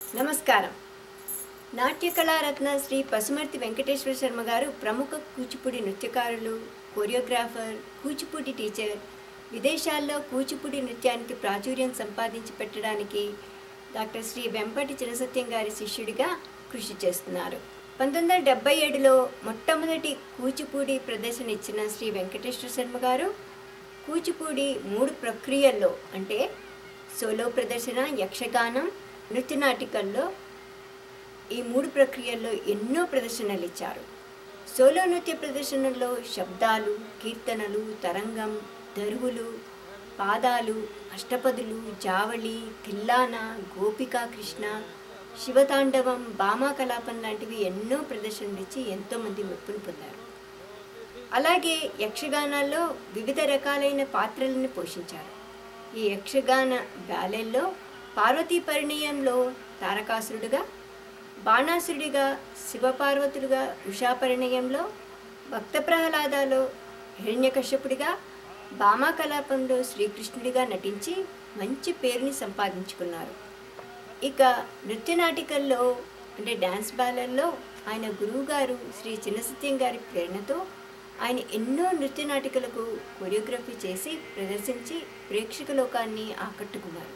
నమస్కారం. నాట్య కళారత్న శ్రీ పసుమర్తి వెంకటేశ్వర శర్మ గారు ప్రముఖ కూచిపూడి నృత్యకారులు, కొరియోగ్రాఫర్, కూచిపూడి టీచర్. విదేశాల్లో కూచిపూడి నృత్యానికి ప్రాచుర్యం సంపాదించి పెట్టడానికి డాక్టర్ శ్రీ వెంపటి చినసత్యం గారి శిష్యుడిగా కృషి చేస్తున్నారు. 1977లో మొట్టమొదటి కూచిపూడి ప్రదర్శన ఇచ్చిన శ్రీ వెంకటేశ్వర శర్మ గారు కూచిపూడి 3 ప్రక్రియల్లో అంటే సోలో ప్రదర్శన, యక్షగానం, నృత్యనాటికల్లో ఈ 3 ప్రక్రియల్లో ఎన్నో ప్రదర్శనలు ఇచ్చారు. సోలో నృత్య ప్రదర్శనల్లో శబ్దాలు, కీర్తనలు, తరంగం, దరువులు, పాదాలు, అష్టపదులు, జావళి, తిల్లాన, గోపికా కృష్ణ, శివతాండవం, భామాకలాపం లాంటివి ఎన్నో ప్రదర్శనలు ఇచ్చి ఎంతోమంది మెప్పును పొందారు. అలాగే యక్షగానాల్లో వివిధ రకాలైన పాత్రలను పోషించారు. ఈ యక్షగాన బ్యాలెల్లో పార్వతీ పరిణయంలో తారకాసురుడుగా, బాణాసురుడిగా, శివపార్వతులుగా ఉషాపరిణయంలో, భక్త ప్రహ్లాదాలో హిరణ్యకశ్యపుడిగా, భామాకలాపంలో శ్రీకృష్ణుడిగా నటించి మంచి పేరుని సంపాదించుకున్నారు. ఇక నృత్యనాటికల్లో అంటే డ్యాన్స్ బ్యాలెల్లో ఆయన గురువుగారు శ్రీ చిన్నసత్యం గారి ప్రేరణతో ఆయన ఎన్నో నృత్యనాటికలకు కొరియోగ్రఫీ చేసి ప్రదర్శించి లోకాన్ని ఆకట్టుకున్నారు.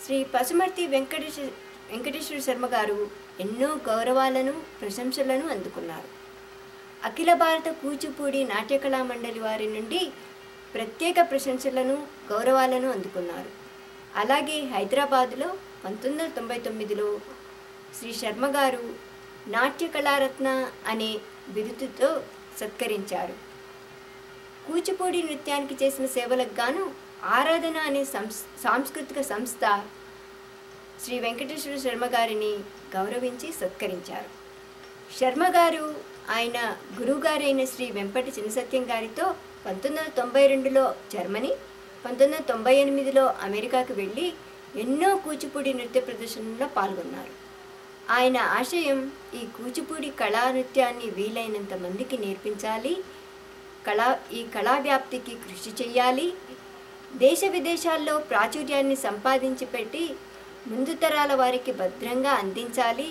శ్రీ పసుమర్తి వెంకటేశ్వర శర్మ గారు ఎన్నో గౌరవాలను, ప్రశంసలను అందుకున్నారు. అఖిల భారత కూచిపూడి నాట్యకళా మండలి వారి నుండి ప్రత్యేక ప్రశంసలను, గౌరవాలను అందుకున్నారు. అలాగే హైదరాబాదులో 1999లో శ్రీ శర్మ గారు నాట్య కళారత్న అనే బిరుదుతో సత్కరించారు. కూచిపూడి నృత్యానికి చేసిన సేవలకు గాను ఆరాధన అనే సాంస్కృతిక సంస్థ శ్రీ వెంకటేశ్వర శర్మ గారిని గౌరవించి సత్కరించారు. శర్మ గారు ఆయన గురువుగారైన శ్రీ వెంపటి చినసత్యం గారితో 1992లో జర్మనీ, 1998లో అమెరికాకు వెళ్ళి ఎన్నో కూచిపూడి నృత్య ప్రదర్శనల్లో పాల్గొన్నారు. ఆయన ఆశయం ఈ కూచిపూడి కళా నృత్యాన్ని వీలైనంత మందికి నేర్పించాలి, ఈ కళా వ్యాప్తికి కృషి చేయాలి, దేశ విదేశాల్లో ప్రాచుర్యాన్ని సంపాదించి పెట్టి ముందు తరాల వారికి భద్రంగా అందించాలి.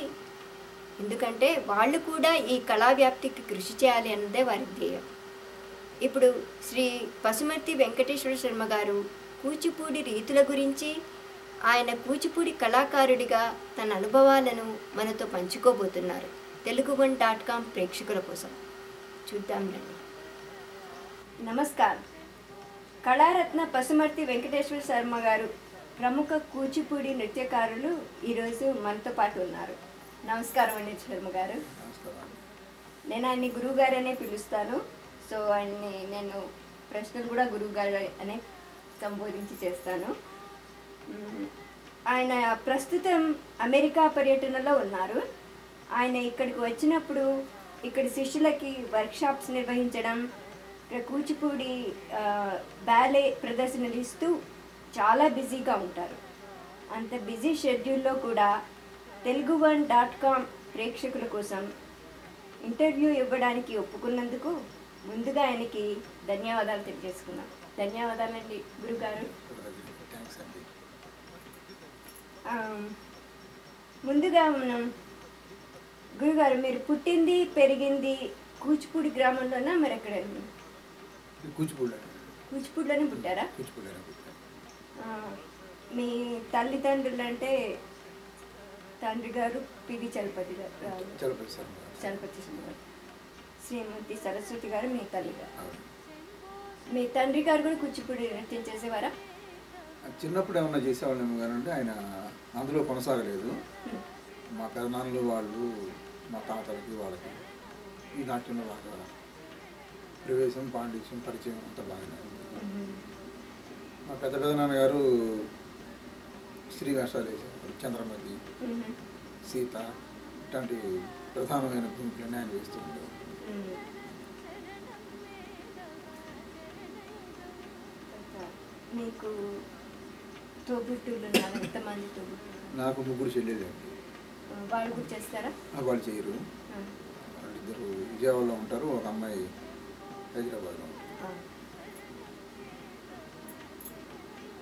ఎందుకంటే వాళ్ళు కూడా ఈ కళా వ్యాప్తికి కృషి చేయాలి అన్నదే వారి ధ్యేయం. ఇప్పుడు శ్రీ పసుమర్తి వెంకటేశ్వర శర్మ గారు కూచిపూడి రీతుల గురించి, ఆయన కూచిపూడి కళాకారుడిగా తన అనుభవాలను మనతో పంచుకోబోతున్నారు. telugu1.com ప్రేక్షకుల కోసం చూద్దాం రండి. నమస్కారం. కళారత్న పసుమర్తి వెంకటేశ్వర శర్మ గారు ప్రముఖ కూచిపూడి నృత్యకారులు ఈరోజు మనతో పాటు ఉన్నారు. నమస్కారం అండి శర్మ గారు. నేను ఆయన్ని గురువుగారు అనే పిలుస్తాను. సో ఆయన్ని నేను ప్రశ్నలు కూడా గురువుగారు అనే సంబోధించి చేస్తాను. ఆయన ప్రస్తుతం అమెరికా పర్యటనలో ఉన్నారు. ఆయన ఇక్కడికి వచ్చినప్పుడు ఇక్కడి శిష్యులకి వర్క్షాప్స్ నిర్వహించడం, ఇక్కడ కూచిపూడి బ్యాలే ప్రదర్శనలు ఇస్తూ చాలా బిజీగా ఉంటారు. అంత బిజీ షెడ్యూల్లో కూడా telugu1.com ప్రేక్షకుల కోసం ఇంటర్వ్యూ ఇవ్వడానికి ఒప్పుకున్నందుకు ముందుగా ఆయనకి ధన్యవాదాలు తెలియజేసుకున్నాం. ధన్యవాదాలండి గురుగారు. ముందుగా మనం గురుగారు, మీరు పుట్టింది పెరిగింది కూచిపూడి గ్రామంలోనా మరి ఎక్కడ? కూచిపూడిలోనే పుట్టారా? మీ తల్లిదండ్రులు అంటే తండ్రి గారు పివి చలపతి గారు, చలపతి శ్రీమతి సరస్వతి గారు మీ తల్లి గారు. మీ తండ్రి గారు కూడా కూచిపూడి నృత్యం చేసేవారా? చిన్నప్పుడు ఏమన్నా చేసేవాళ్ళేమో కానీ అంటే ఆయన అందులో కొనసాగలేదు. మా పెదనాన్నలు వాళ్ళు, మా తాతలకి వాళ్ళకి ఈ నాట్యంలో బాగా ప్రవేశం, పాండిత్యం, పరిచయం అంతా బాగానే. మా పెదనాన్నగారు స్త్రీ వేషాలు వేసేవారు. చంద్రమతి, సీత ఇట్లాంటి ప్రధానమైన భూమికలన్నీ ఆయన వేస్తూ ఉండేవారు. మీకు తోబుట్టులు ఎంతమంది తోబుట్టులు? నాకు 3 చెల్లెలండి. వాళ్ళు కూడా చేస్తారా? వాళ్ళు చేయరు. వాళ్ళిద్దరు విజయవాడలో ఉంటారు, ఒక అమ్మాయి హైదరాబాద్లో ఉంటారు.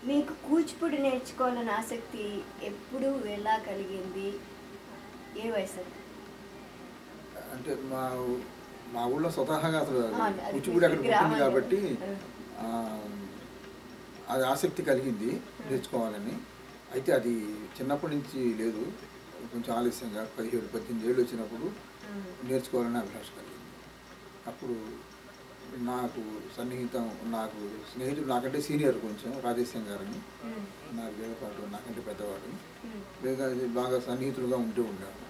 మీకు కూచిపూడి నేర్చుకోవాలని ఆసక్తి ఎప్పుడు ఎలా కలిగింది? ఏ వయసు? అంటే మా ఊళ్ళో స్వతహాగా అసలు అవును, అది కూచిపూడి అక్కడ పుట్టింది గ్రామం కాబట్టి కదా. ఆ, అది ఆసక్తి కలిగింది నేర్చుకోవాలని. అయితే అది చిన్నప్పటి నుంచి లేదు, కొంచెం ఆలస్యంగా 17-18 ఏళ్ళు వచ్చినప్పుడు నేర్చుకోవాలని అభిలాష కలిగింది. అప్పుడు నాకు నాకు స్నేహితుడు, నాకంటే సీనియర్ కొంచెం, రాజేశం గారని, నాకు వేరేపాటు నాకంటే పెద్దవాడు, బాగా సన్నిహితులుగా ఉండేవాడు.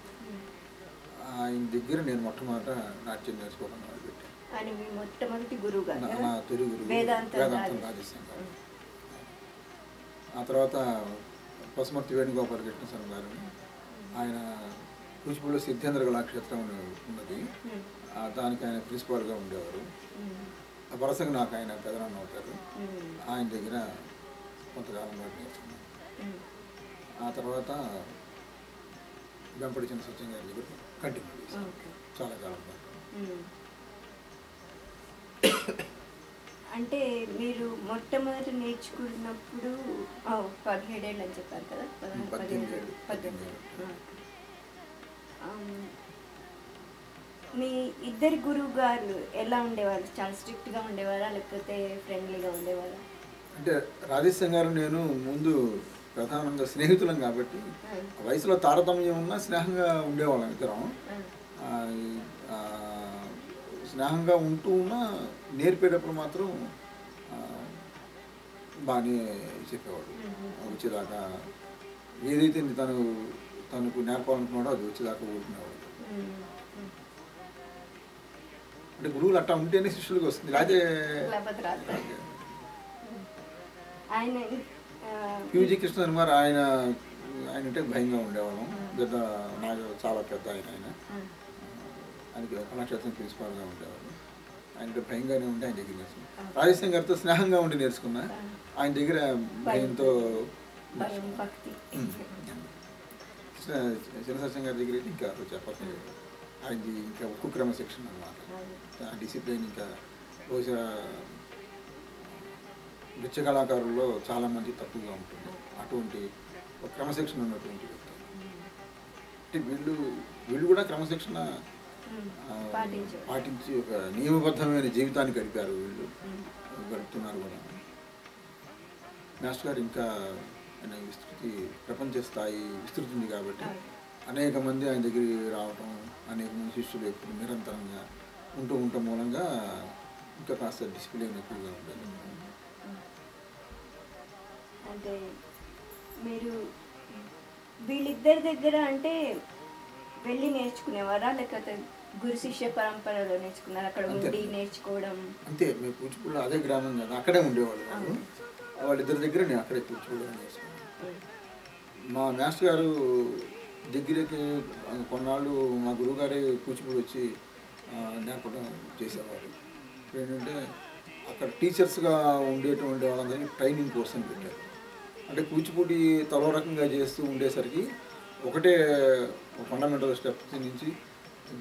ఆయన దగ్గర నేను మొట్టమొదట నాట్యం నేర్చుకోవడం మొదలుపెట్టాను. ఆయన మీ మొట్టమొదటి గురువు గారు కదా? నా తొలి గురువు వేదాంతం రాజేశం గారు. ఆ తర్వాత పసుమర్తి వేణుగోపాలకృష్ణ శర్మ గారు, ఆయన కూచిపూడిలో సిద్ధేంద్ర కళాక్షేత్రం ఉన్నది, దానికి ఆయన ప్రిన్సిపాల్గా ఉండేవారు. వరుసగా నాకు ఆయన పెదనాన్న అవుతారు. ఆయన దగ్గర కొంతకాలం పాటు నేర్చుకున్నాను. ఆ తర్వాత వెంపటి చిన్న సత్యం గారి దగ్గర కంటిన్యూ చేశాను చాలా కాలం పాటు. అంటే మీరు మొట్టమొదటి నేర్చుకున్నప్పుడు 17 ఏళ్ళు అని చెప్పారు కదా? 18 మీ ఇద్దరి గురువు గారు ఎలా ఉండేవారు? చాలా స్ట్రిక్ట్గా ఉండేవారా లేకపోతే ఫ్రెండ్లీగా ఉండేవారా? అంటే రాజేశం గారు నేను ముందు ప్రధానంగా స్నేహితులం కాబట్టి వయసులో తారతమ్యం ఉన్నా స్నేహంగా ఉండేవాళ్ళం ఇద్దరం. స్నేహంగా ఉంటూ ఉన్నా నేర్పేటప్పుడు మాత్రం బాగానే చెప్పేవాడు. వచ్చేదాకా ఏదైతే తనకు నేర్పాలనుకున్నాడో అది వచ్చేదాకా ఊరుకునేవాడు. అంటే గురువులు అట్టా ఉంటేనే శిష్యులకు వస్తుంది, లేకపోతే ఆయన పివిజి కృష్ణ కుమార్ ఆయన అంటే భయంగా ఉండేవాళ్ళం. పెద్ద నాకు చాలా పెద్ద ఆయనకి కళాక్షేత్రం ప్రిన్సిపాల్గా ఉండేవాళ్ళు. ఆయనతో భయంగానే ఉండి ఆయన దగ్గర నేర్చుకున్నాను. రాజేశం గారితో స్నేహంగా ఉండి నేర్చుకున్నా, ఆయన దగ్గర భయంతో. చిన్న సత్యం గారి దగ్గర అయితే ఇంకా చెప్పట్లేదు, ఆయనది ఇంకా ఉక్కు క్రమశిక్షణ అన్నమాట. ఆ డిసిప్లిన్ ఇంకా బహుశా నృత్య కళాకారుల్లో చాలామంది తక్కువగా ఉంటుంది అటువంటి ఒక క్రమశిక్షణ ఉన్నటువంటి వ్యక్తి. అంటే వీళ్ళు కూడా క్రమశిక్షణ పాటించి ఒక నియమబద్ధమైన జీవితాన్ని గడిపారు, వీళ్ళు గడుపుతున్నారు కూడా. మాస్టర్ గారు ఇంకా ఆయన ప్రపంచ స్థాయి విస్తృతి ఉంది కాబట్టి అనేక మంది ఆయన దగ్గరికి రావటం, అనేక మంది శిష్యులు ఎప్పుడు నిరంతరంగా ఉండటం మూలంగా ఇంకా కాస్త డిసిప్లిన్ ఎక్కువగా ఉండేది. అంటే మీరు వీళ్ళిద్దరి దగ్గర అంటే వెళ్ళి నేర్చుకునేవారా లేకపోతే గురు శిష్య పరంపరలో నేర్చుకున్నారు? అక్కడ ఉండి నేర్చుకోవడం అంతే. మేము కూచిపూడిలో అదే గ్రామం కదా, అక్కడే ఉండేవాళ్ళు. వాళ్ళిద్దరి దగ్గర నేను అక్కడే కూచిపూడిలో నేర్చుకున్నాను. మా మాస్టర్ గారు దగ్గరికి కొన్నాళ్ళు మా గురువుగారే కూచిపూడి వచ్చి నేర్పడం చేసేవారు. ఏంటంటే అక్కడ టీచర్స్గా ఉండేటువంటి వాళ్ళందరికీ ట్రైనింగ్ కోర్స్ అని పెట్టారు. అంటే కూచిపూడి తలో రకంగా చేస్తూ ఉండేసరికి ఒకటే ఫండమెంటల్ స్టెప్స్ నుంచి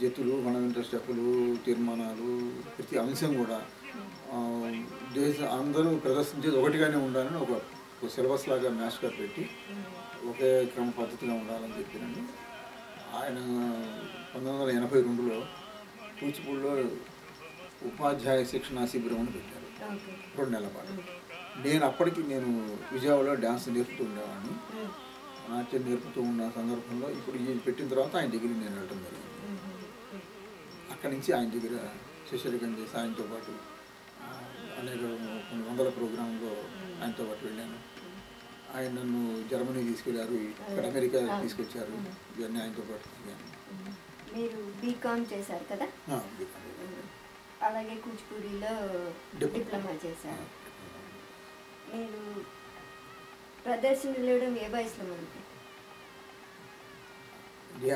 జతులు, ఫండమెంటల్ స్టెప్పులు, తీర్మానాలు, ప్రతి అంశం కూడా అందరూ ప్రదర్శించేది ఒకటిగానే ఉండాలని ఒక సిలబస్ లాగా మాస్టర్ గారు పెట్టి ఒకే క్రమ పద్ధతిగా ఉండాలని చెప్పినండి. ఆయన 1982లో కూచిపూడిలో ఉపాధ్యాయ శిక్షణా శిబిరం అని పెట్టారు 2 నెలల పాటు. అప్పటికి నేను విజయవాడలో డ్యాన్స్ నేర్పుతూ ఉండేవాడిని. నాట్యం నేర్పుతూ ఉన్న సందర్భంలో ఇప్పుడు ఇది పెట్టిన తర్వాత ఆయన దగ్గరికి నేను వెళ్ళడం జరిగింది. అక్కడి నుంచి ఆయన దగ్గర శిష్యరికం చేసి ఆయనతో పాటు అనేక కొన్ని వందల ప్రోగ్రాంలో ఆయనతో పాటు వెళ్ళాను. ఆయన నన్ను జర్మనీ తీసుకెళ్ళారు, ఇక్కడ అమెరికా తీసుకొచ్చారు. ఇవన్నీ ఆయనతో పాటు తిరిగాను. మీరు బీకామ్ చేశారు కదా? అలాగే కూచిపూడిలో డిప్లొమా చేశారు. మీరు ప్రదర్శనలు వేయడం ఏ వయసులో మొదలు?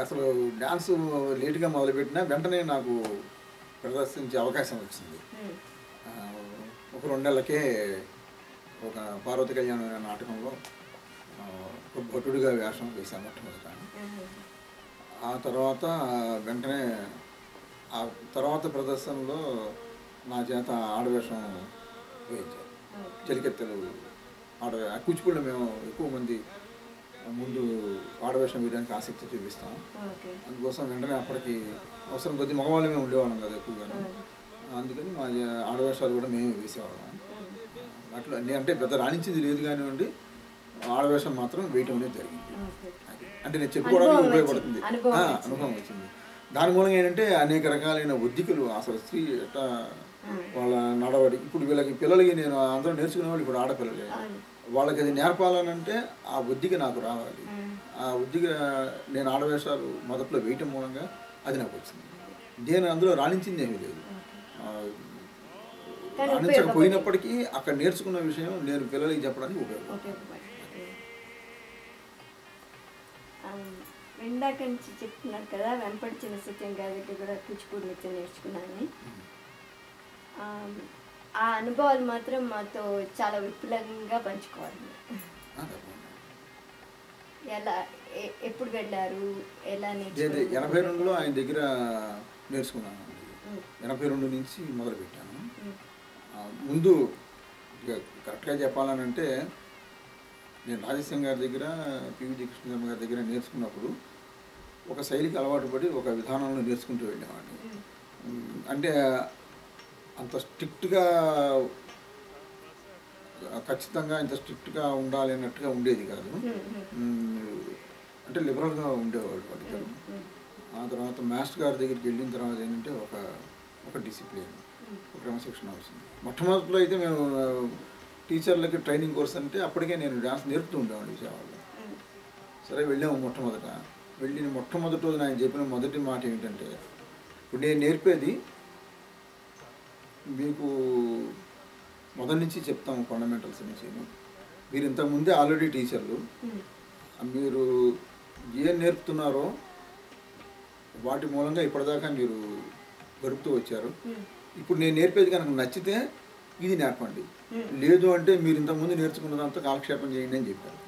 అసలు డ్యాన్స్ లేట్గా మొదలుపెట్టినా వెంటనే నాకు ప్రదర్శించే అవకాశం వచ్చింది. ఒక 2 నెలలకే ఒక పార్వతి కళ్యాణం అనే నాటకంలో ఒక భటుడిగా వేషం వేశాను మొట్టమొదట. ఆ తర్వాత వెంటనే ఆ తర్వాత ప్రదర్శనలో నా చేత ఆడవేషం వేయించారు. చెలికెత్తలు కూచిపూడిలో మేము ఎక్కువ మంది ముందు ఆడవేషం వేయడానికి ఆసక్తి చూపిస్తాం. అందుకోసం వెంటనే అప్పటికి అవసరం కొద్ది మగవాళ్ళమే ఉండేవాళ్ళం కదా ఎక్కువగా. అందుకని మా ఆడవేషాలు కూడా మేమే వేసేవాళ్ళం. అట్లా అంటే పెద్ద రాణించింది లేదు కానివ్వండి, ఆడవేషం మాత్రం వేయటం అనేది జరిగింది. అంటే నేను చెప్పుకోవడానికి ఉపయోగపడుతుంది, అనుభవం వచ్చింది. దాని మూలంగా ఏంటంటే అనేక రకాలైన ఒద్దికలు అసలు స్త్రీ ఎట్లా వాళ్ళ నడవడి, ఇప్పుడు వీళ్ళకి పిల్లలకి నేను అందరూ నేర్చుకునే వాళ్ళు ఇప్పుడు ఆడపిల్లలే, వాళ్ళకి అది నేర్పాలనంటే ఆ ఒద్దిక నాకు రావాలి. ఆ ఒద్దిక నేను ఆడవేషాలు మొదట్లో వేయటం మూలంగా అది నాకు వచ్చింది. నేను అందులో రాణించింది ఏమీ లేదు. రాణించకపోయినప్పటికీ అక్కడ నేర్చుకున్న విషయం నేను పిల్లలకి చెప్పడానికి ఉపయోగపడుతుంది. ఇందాక నుంచి చెప్తున్నారు కదా, వెంపటి చిన్న సత్యం కాబట్టి కూడా కూచిపూడి నృత్యం నేర్చుకున్నాను. ఆ అనుభవాలు మాత్రం మాతో చాలా విపులంగా పంచుకోవాలి. ఎలా ఎప్పుడు వెళ్ళారు, ఎలా నేర్చుకున్నారు? 82లో ఆయన దగ్గర నేర్చుకున్నాను. 82 నుంచి మొదలుపెట్టాను. ముందు కరెక్ట్గా చెప్పాలనంటే నేను రాజేశం గారి దగ్గర, పివిజి కృష్ణశర్మ గారి దగ్గర నేర్చుకున్నప్పుడు ఒక శైలికి అలవాటు పడి ఒక విధానంలో నేర్చుకుంటూ వెళ్ళేవాడిని. అంటే అంత స్ట్రిక్ట్గా ఖచ్చితంగా ఇంత స్ట్రిక్ట్గా ఉండాలి అన్నట్టుగా ఉండేది కాదు. అంటే లిబరల్గా ఉండేవాళ్ళు వాళ్ళిద్దరు. ఆ తర్వాత మాస్టర్ గారి దగ్గరికి వెళ్ళిన తర్వాత ఏంటంటే ఒక డిసిప్లిన్, ఒక క్రమశిక్షణ వచ్చింది. మొట్టమొదటిలో అయితే మేము టీచర్లకి ట్రైనింగ్ కోర్స్ అంటే అప్పటికే నేను డాన్స్ నేర్పుతూ ఉండేవాడిని విజయవాడలో. సరే వెళ్ళాము. మొట్టమొదటి రోజు ఆయన చెప్పిన మొదటి మాట ఏంటంటే, ఇప్పుడు నేను నేర్పేది మీకు మొదటి నుంచి చెప్తాము, ఫండమెంటల్స్ నుంచి. మీరు ఇంతకుముందే ఆల్రెడీ టీచర్లు, మీరు ఏం నేర్పుతున్నారో వాటి మూలంగా ఇప్పటిదాకా మీరు గడుపుతూ వచ్చారు. ఇప్పుడు నేను నేర్పేది కనుక నచ్చితే ఇది నేర్పండి, లేదు అంటే మీరు ఇంతకుముందు నేర్చుకున్నదంతా కాలక్షేపం చేయండి అని చెప్పారు.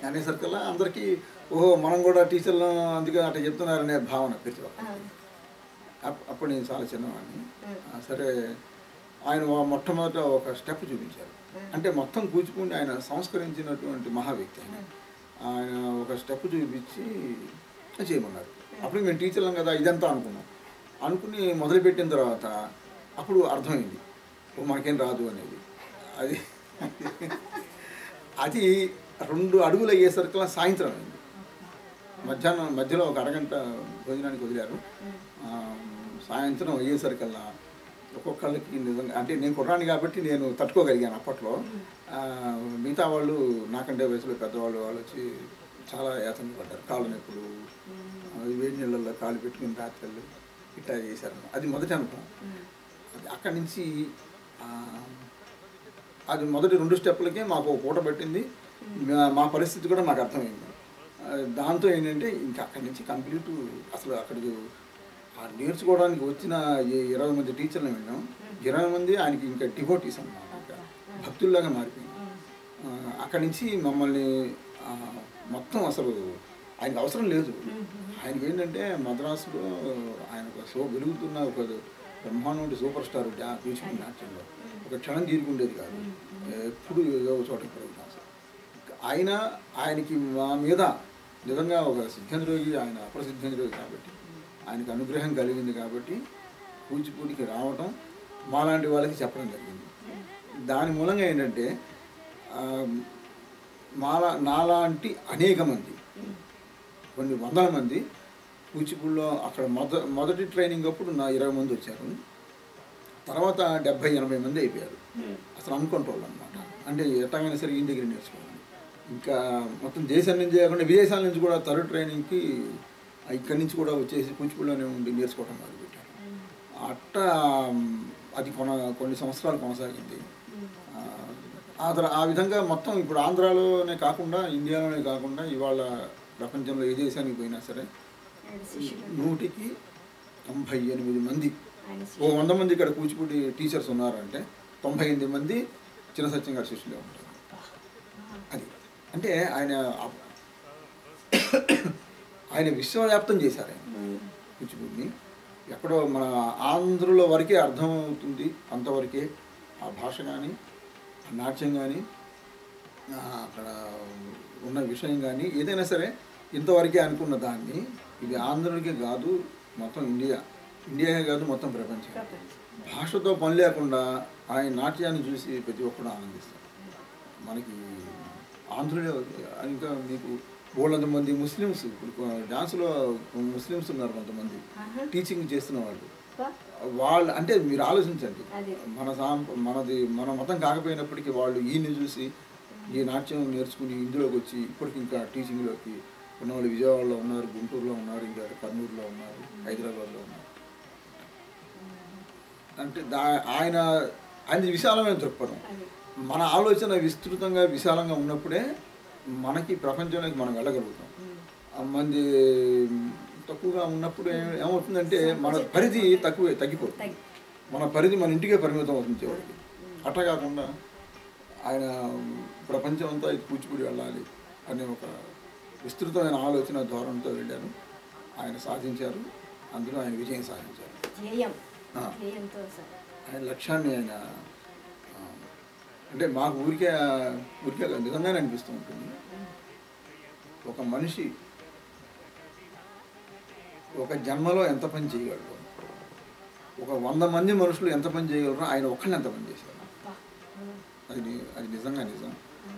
అనేసరికల్లా అందరికీ ఓహో మనం కూడా టీచర్లు అందుకే అట్లా చెప్తున్నారనే భావన ప్రతి ఒక్కరికి. అప్పుడు నేను చాలా చిన్నవాడిని. సరే ఆయన మొట్టమొదట ఒక స్టెప్ చూపించారు. అంటే మొత్తం కూచిపూడి ఆయన సంస్కరించినటువంటి మహా వ్యక్తి. ఆయన ఒక స్టెప్ చూపించి చేయమన్నారు. అప్పుడు మేము టీచర్లం కదా ఇదంతా అనుకుని మొదలుపెట్టిన తర్వాత అప్పుడు అర్థమైంది మనకేం రాదు అనేది. అది 2 అడుగులు అయ్యేసరికల్లా సాయంత్రం అయింది. మధ్యలో ఒక అరగంట భోజనానికి వదిలారు. సాయంత్రం అయ్యేసరికల్లా ఒక్కొక్కళ్ళకి నిజంగా అంటే నేను కుర్రాన్ని కాబట్టి నేను తట్టుకోగలిగాను అప్పట్లో. మిగతా వాళ్ళు నాకంటే వయసులో పెద్దవాళ్ళు వచ్చి చాలా యాతన పడ్డారు. కాళ్ళు నొప్పులు, వేడి నీళ్ళల్లో కాళ్ళు పెట్టుకుని రాత్రులు ఇట్లా చేశారు. అది మొదటి అనుభవం. అక్కడి నుంచి అది మొదటి 2 స్టెప్పులకే మాకు పూట పట్టింది. మా పరిస్థితి కూడా మాకు అర్థమైంది. దాంతో ఏంటంటే ఇంకా అక్కడి నుంచి కంప్లీట్ అసలు అక్కడికి నేర్చుకోవడానికి వచ్చిన 20 మంది టీచర్లు విన్నాం. 20 మంది ఆయనకి ఇంకా డివోటీస్ అన్నమాట, ఇంకా భక్తుల్లాగా మారిపోయింది. అక్కడి నుంచి మమ్మల్ని మొత్తం అసలు ఆయనకు అవసరం లేదు. ఆయనకి ఏంటంటే మద్రాసులో ఆయన ఒక వెలుగుతున్న ఒక బ్రహ్మాండ సూపర్ స్టార్ కూచిపూడి నాట్యంలో ఒక క్షణం తీరుకుండేది కాదు. ఎప్పుడు ఏదో చోట ప్రోగ్రామ్స్. ఆయనకి మా మీద నిజంగా ఒక సిద్ధేంద్రోగి, ఆయన అప్రసిద్ధేంద్రోగి కాబట్టి ఆయనకు అనుగ్రహం కలిగింది కాబట్టి కూచిపూడికి రావటం మాలాంటి వాళ్ళకి చెప్పడం జరిగింది. దాని మూలంగా ఏంటంటే నాలాంటి అనేక మంది, కొన్ని వందల మంది కూచిపూడిలో అక్కడ మొదటి ట్రైనింగ్ అప్పుడు 20 మంది వచ్చారు. తర్వాత 70-80 మంది అయిపోయారు. అసలు అన్కంట్రోల్ అనమాట. అంటే ఎట్టగానే సరే ఈయన దగ్గర నేర్చుకోవాలి. ఇంకా మొత్తం దేశం నుంచి కాకుండా విదేశాల నుంచి కూడా థర్డ్ ట్రైనింగ్కి ఇక్కడి నుంచి కూడా వచ్చేసి కూచిపూడిలోనే ఉండి నేర్చుకోవడం మొదలుపెట్టారు. అట్టా అది కొన్ని సంవత్సరాలు కొనసాగింది. ఆ విధంగా మొత్తం ఇప్పుడు ఆంధ్రాలోనే కాకుండా ఇండియాలోనే కాకుండా ఇవాళ ప్రపంచంలో ఏ దేశానికి పోయినా సరే 100కి 98 మంది, 100 మంది ఇక్కడ కూచిపూడి టీచర్స్ ఉన్నారంటే 98 మంది చిన్న సత్యం గారి శిష్యులే ఉంటారు. అది అంటే ఆయన విశ్వవ్యాప్తం చేశారు. ఆయన కూచిపూడిని ఎక్కడో మన ఆంధ్రలో వరకే అర్థమవుతుంది, అంతవరకే ఆ భాష కానీ నాట్యం కానీ అక్కడ ఉన్న విషయం కానీ ఏదైనా సరే ఇంతవరకే అనుకున్న దాన్ని ఇది ఆంధ్రుడికే కాదు, మొత్తం ఇండియాకే కాదు, మొత్తం ప్రపంచం. భాషతో పని లేకుండా ఆయన నాట్యాన్ని చూసి ప్రతి ఒక్కరు ఆనందిస్తారు. మనకి ఆంధ్రులే ఇంకా మీకు బోళ్ళంత మంది ముస్లిమ్స్, ఇప్పుడు డాన్స్లో ముస్లిమ్స్ ఉన్నారు కొంతమంది టీచింగ్ చేస్తున్న వాళ్ళు. అంటే మీరు ఆలోచించండి, మన మతం కాకపోయినప్పటికీ వాళ్ళు ఈయన్ని చూసి ఈ నాట్యం నేర్చుకుని ఇందులోకి వచ్చి ఇప్పటికి ఇంకా టీచింగ్లోకి ఉన్న వాళ్ళు విజయవాడలో ఉన్నారు, గుంటూరులో ఉన్నారు, ఇంకా కర్నూలులో ఉన్నారు, హైదరాబాద్లో ఉన్నారు. అంటే ఆయన విశాలమైన దృక్పథం. మన ఆలోచన విస్తృతంగా విశాలంగా ఉన్నప్పుడే మనకి ప్రపంచంలోకి మనం వెళ్ళగలుగుతాం. మంది తక్కువగా ఉన్నప్పుడు ఏమవుతుందంటే మన పరిధి తగ్గిపోతుంది. మన పరిధి మన ఇంటికే పరిమితం అవుతుంది చివరికి. అట్లా కాకుండా ఆయన ప్రపంచం అంతా ఇది కూచిపూడి వెళ్ళాలి అనే ఒక విస్తృతమైన ఆలోచన ధోరణితో వెళ్ళారు. ఆయన సాధించారు, అందులో ఆయన విజయం సాధించారు. ఆయన లక్ష్యాన్ని ఆయన అంటే మాకు ఊరికే నిజంగానే అనిపిస్తూ ఉంటుంది. ఒక మనిషి ఒక జన్మలో ఎంత పని చేయగలరు, ఒక 100 మంది మనుషులు ఎంత పని చేయగలరో ఆయన ఒక్కడిని ఎంత పని చేశారు. అది నిజంగా నిజం.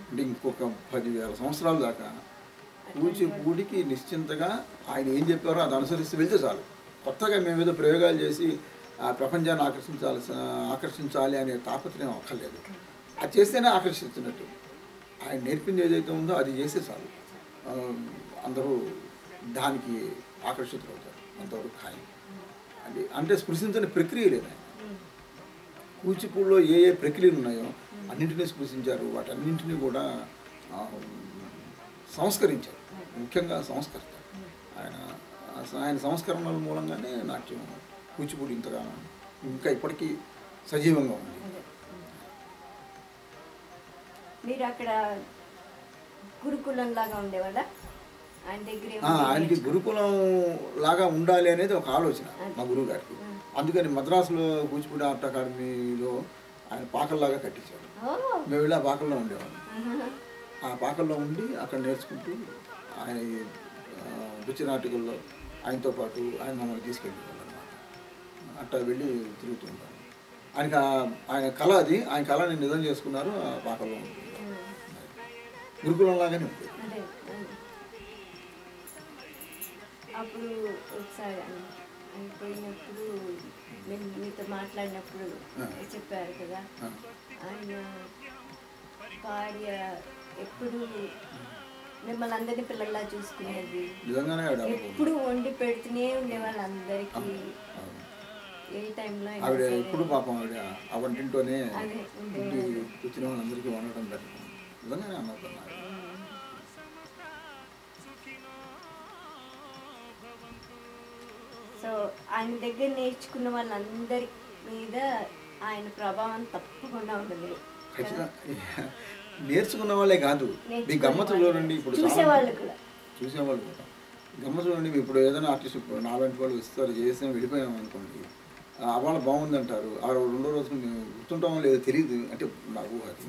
అంటే ఇంకొక 10,000 సంవత్సరాల దాకా కూచిపూడికి నిశ్చింతగా ఆయన ఏం చెప్పారో అది అనుసరిస్తూ వెళ్తే చాలు. కొత్తగా మేము ఏదో ప్రయోగాలు చేసి ఆ ప్రపంచాన్ని ఆకర్షించాలి అనే తాపత్రయం అక్కర్లేదు. అది చేస్తేనే ఆకర్షిస్తున్నట్టు. ఆయన నేర్పింది ఏదైతే ఉందో అది చేస్తే చాలు, అందరూ దానికి ఆకర్షితులవుతారు. అంతవరకు ఖాయం. అంటే స్పృశించని ప్రక్రియ లేదు ఆయన. కూచిపూడిలో ఏ ప్రక్రియలు ఉన్నాయో అన్నింటినీ స్పృశించారు, వాటన్నింటినీ కూడా సంస్కరించారు. ముఖ్యంగా సంస్కర్త ఆయన సంస్కరణల మూలంగానే నాట్యం కూచిపూడి ఇంతగా ఇంకా ఇప్పటికీ సజీవంగా ఉంది. మీరు అక్కడ గురుకులం లాగా ఉండేవాళ్ళ? ఆయనకి గురుకులం లాగా ఉండాలి అనేది ఒక ఆలోచన మా గురువు గారికి. అందుకని మద్రాసులో కూచిపూడి ఆర్ట్ అకాడమీలో ఆయన పాకల్లాగా కట్టించాడు. మేము వెళ్ళి ఆ పాకల్లో ఉండేవాళ్ళం. ఆ పాకల్లో ఉండి అక్కడ నేర్చుకుంటూ ఆయన నృత్యనాటికల్లో ఆయనతో పాటు ఆయన మమ్మల్ని తీసుకెళ్ళేవాళ్ళు అన్నమాట. అట్లా వెళ్ళి తిరుగుతూ ఉంటాను. ఆయన కళ అది, ఆయన కళని నిజం చేసుకున్నారు. ఆ పాకల్లో ఉంటుంది, గురుకులం లాగానే ఉంటుంది. అప్పుడు ఒకసారి అయిపోయినప్పుడు నేను మీతో మాట్లాడినప్పుడు చెప్పారు కదా, ఆయన భార్య ఎప్పుడు మిమ్మల్ని అందరినీ పిల్లల్లా చూసుకునేది, ఎప్పుడు వండి పెడుతూనే ఉండేవాళ్ళు అందరికీ. ఏ టైంలో ఆవిడ ఎప్పుడు పాపం ఆవిడ ఆ వంటింట్లోనే వచ్చిన వాళ్ళందరికీ వండటం పెట్టడం నిజంగానే అన్నారు. సో ఆయన దగ్గర నేర్చుకున్న వాళ్ళందరి మీద ఆయన ప్రభావం తప్పకుండా ఉంటుంది. నేర్చుకున్న వాళ్ళే కాదు, మీ గమ్మత్తు చూడండి. ఇప్పుడు చూసేవాళ్ళు కూడా గమ్మత్తు చూడండి. ఇప్పుడు ఏదైనా ఆర్టిస్ట్ ఇప్పుడు నాలాంటి వాళ్ళు ఇస్తారు, చేసాం వెళ్ళిపోయాం అనుకోండి, వాళ్ళు బాగుందంటారు. ఆ 2వ రోజున మేము గుర్తుంటామో లేదో తెలియదు, అంటే నా ఊహ అది.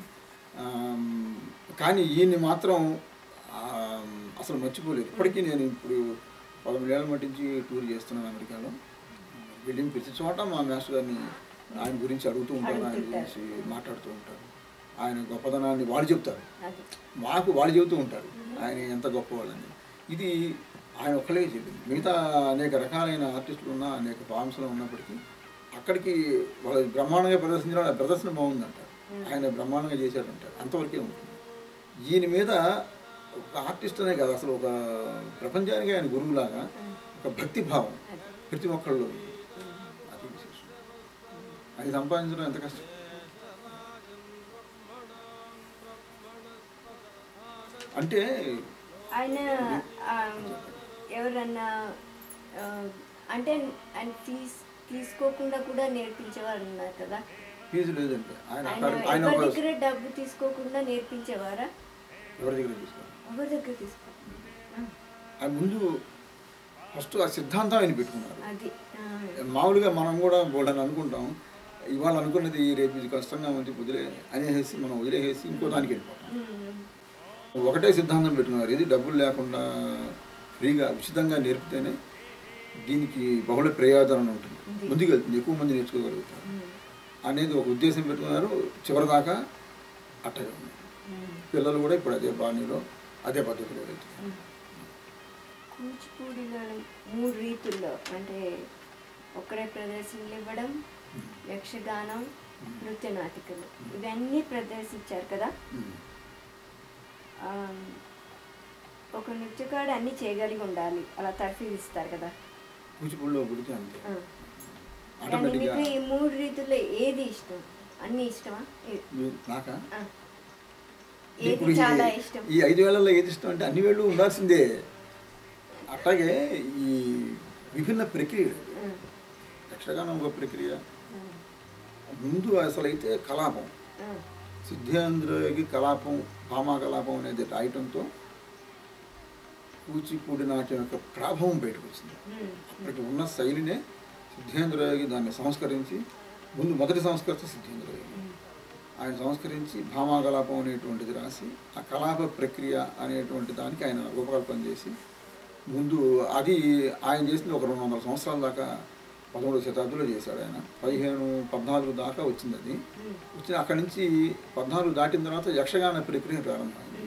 కానీ ఈయన్ని మాత్రం అసలు మర్చిపోలేదు. ఇప్పటికీ నేను ఇప్పుడు 13 ఏళ్ళ మట్టించి టూర్ చేస్తున్నాను అమెరికాలో. వెళ్ళిన ప్రతి చోట మా మాస్టర్ గారిని ఆయన గురించి అడుగుతూ ఉంటారు, ఆయన గురించి మాట్లాడుతూ ఉంటారు. ఆయన గొప్పదనాన్ని వాళ్ళు చెప్తారు, మాకు వాళ్ళు చెబుతూ ఉంటారు ఆయన ఎంత గొప్పవాళ్ళని. ఇది ఆయన ఒక్కలే చెప్పింది. మిగతా అనేక రకాలైన ఆర్టిస్టులు ఉన్న అనేక ఫామ్స్లో ఉన్నప్పటికీ అక్కడికి వాళ్ళు బ్రహ్మాండంగా ప్రదర్శించడం, ప్రదర్శన బాగుందంటారు, ఆయన బ్రహ్మాండంగా చేశారంటారు. అంతవరకే ఉంటుంది. ఈయన మీద ఒక ఆర్టిస్ట్ అనే కాదు, అసలు ఒక ప్రపంచానికి ఆయన గురువులాగా ఒక భక్తి భావం ప్రతి ఒక్కళ్ళు. అది విశేషం. అది సంపాదించడం ఎంత కష్టం. అంటే ఆయన ఎవరన్నా అంటే ఆయన తీసుకోకుండా కూడా నేర్పించేవారు ఉన్నారు కదా. ఫీజు లేదంటే ఆయన దగ్గర డబ్బు తీసుకోకుండా నేర్పించేవారా? ఎవరి దగ్గర తీసుకోవాలి? ఎవరి దగ్గర తీసుకోవాలి? ఆయన ముందు ఫస్ట్ ఆ సిద్ధాంతం ఆయన పెట్టుకున్నారు. మామూలుగా మనం కూడా బోల్డని అనుకుంటాం, ఇవాళ అనుకున్నది రేపు ఇది కష్టంగా ఉంది అనేసి మనం వదిలేసి ఇంకో దానికి వెళ్ళిపోతాం. ఒకటే సిద్ధాంతం పెట్టుకున్నారు, ఇది డబ్బులు లేకుండా ఫ్రీగా ఉచితంగా నేర్పితేనే దీనికి బహుళ ప్రయోజనం ఉంటుంది, ముందుకు వెళ్తుంది, ఎక్కువ మంది నేర్చుకోగలుగుతారు అనేది ఒక ఉద్దేశం పెట్టుకున్నారు. చివరిదాకా అట్టగా ఉంది. పిల్లలు కూడా ఇప్పుడు అదే బాణీలో అదే పద్ధతిలో వెళ్తున్నారు. కూచిపూడిలో 3 రీతుల్లో అంటే ఒక్కడే ప్రదర్శనలు ఇవ్వడం, యక్షగానం, నృత్య నాటికలు ఇవన్నీ ప్రదర్శించారు కదా. ఒక నృత్యకాడు అన్నీ చేయగలిగి ఉండాలి, అలా తర్ఫీదు ఇస్తారు కదా కూచిపూడిలో పుడితే అంతే. మీకు ఈ 3 రీతుల్లో ఏది ఇష్టం? అన్నీ ఇష్టమా? నాకా ఏది చాలా ఇష్టం? ఈ 5 వేళల్లో ఏది ఇష్టం అంటే అన్ని వేళ్ళు ఉండాల్సిందే. అట్లాగే ఈ విభిన్న ప్రక్రియలు, యక్షగానం ఒక ప్రక్రియ. ముందు అసలైతే కలాపం, సిద్ధేంద్రయోగి కలాపం, భామా కలాపం అనేది రాయటంతో కూచిపూడి నాట్యం యొక్క ప్రభావం బయటకు వచ్చింది. అప్పటికి ఉన్న శైలినే సిద్ధేంద్రయోగి దాన్ని సంస్కరించి, మొదటి సంస్కర్త సిద్ధేంద్రయోగి, ఆయన సంస్కరించి భామా కలాపం అనేటువంటిది రాసి ఆ కలాప ప్రక్రియ అనేటువంటి దానికి ఆయన రూపకల్పన చేసి ముందు అది ఆయన చేసింది ఒక 200 సంవత్సరాల దాకా 13వ శతాబ్దంలో చేశాడు ఆయన. 15-14 దాకా వచ్చింది అది. వచ్చిన అక్కడి నుంచి 14 దాటిన తర్వాత యక్షగాన ప్రక్రియ ప్రారంభమైంది.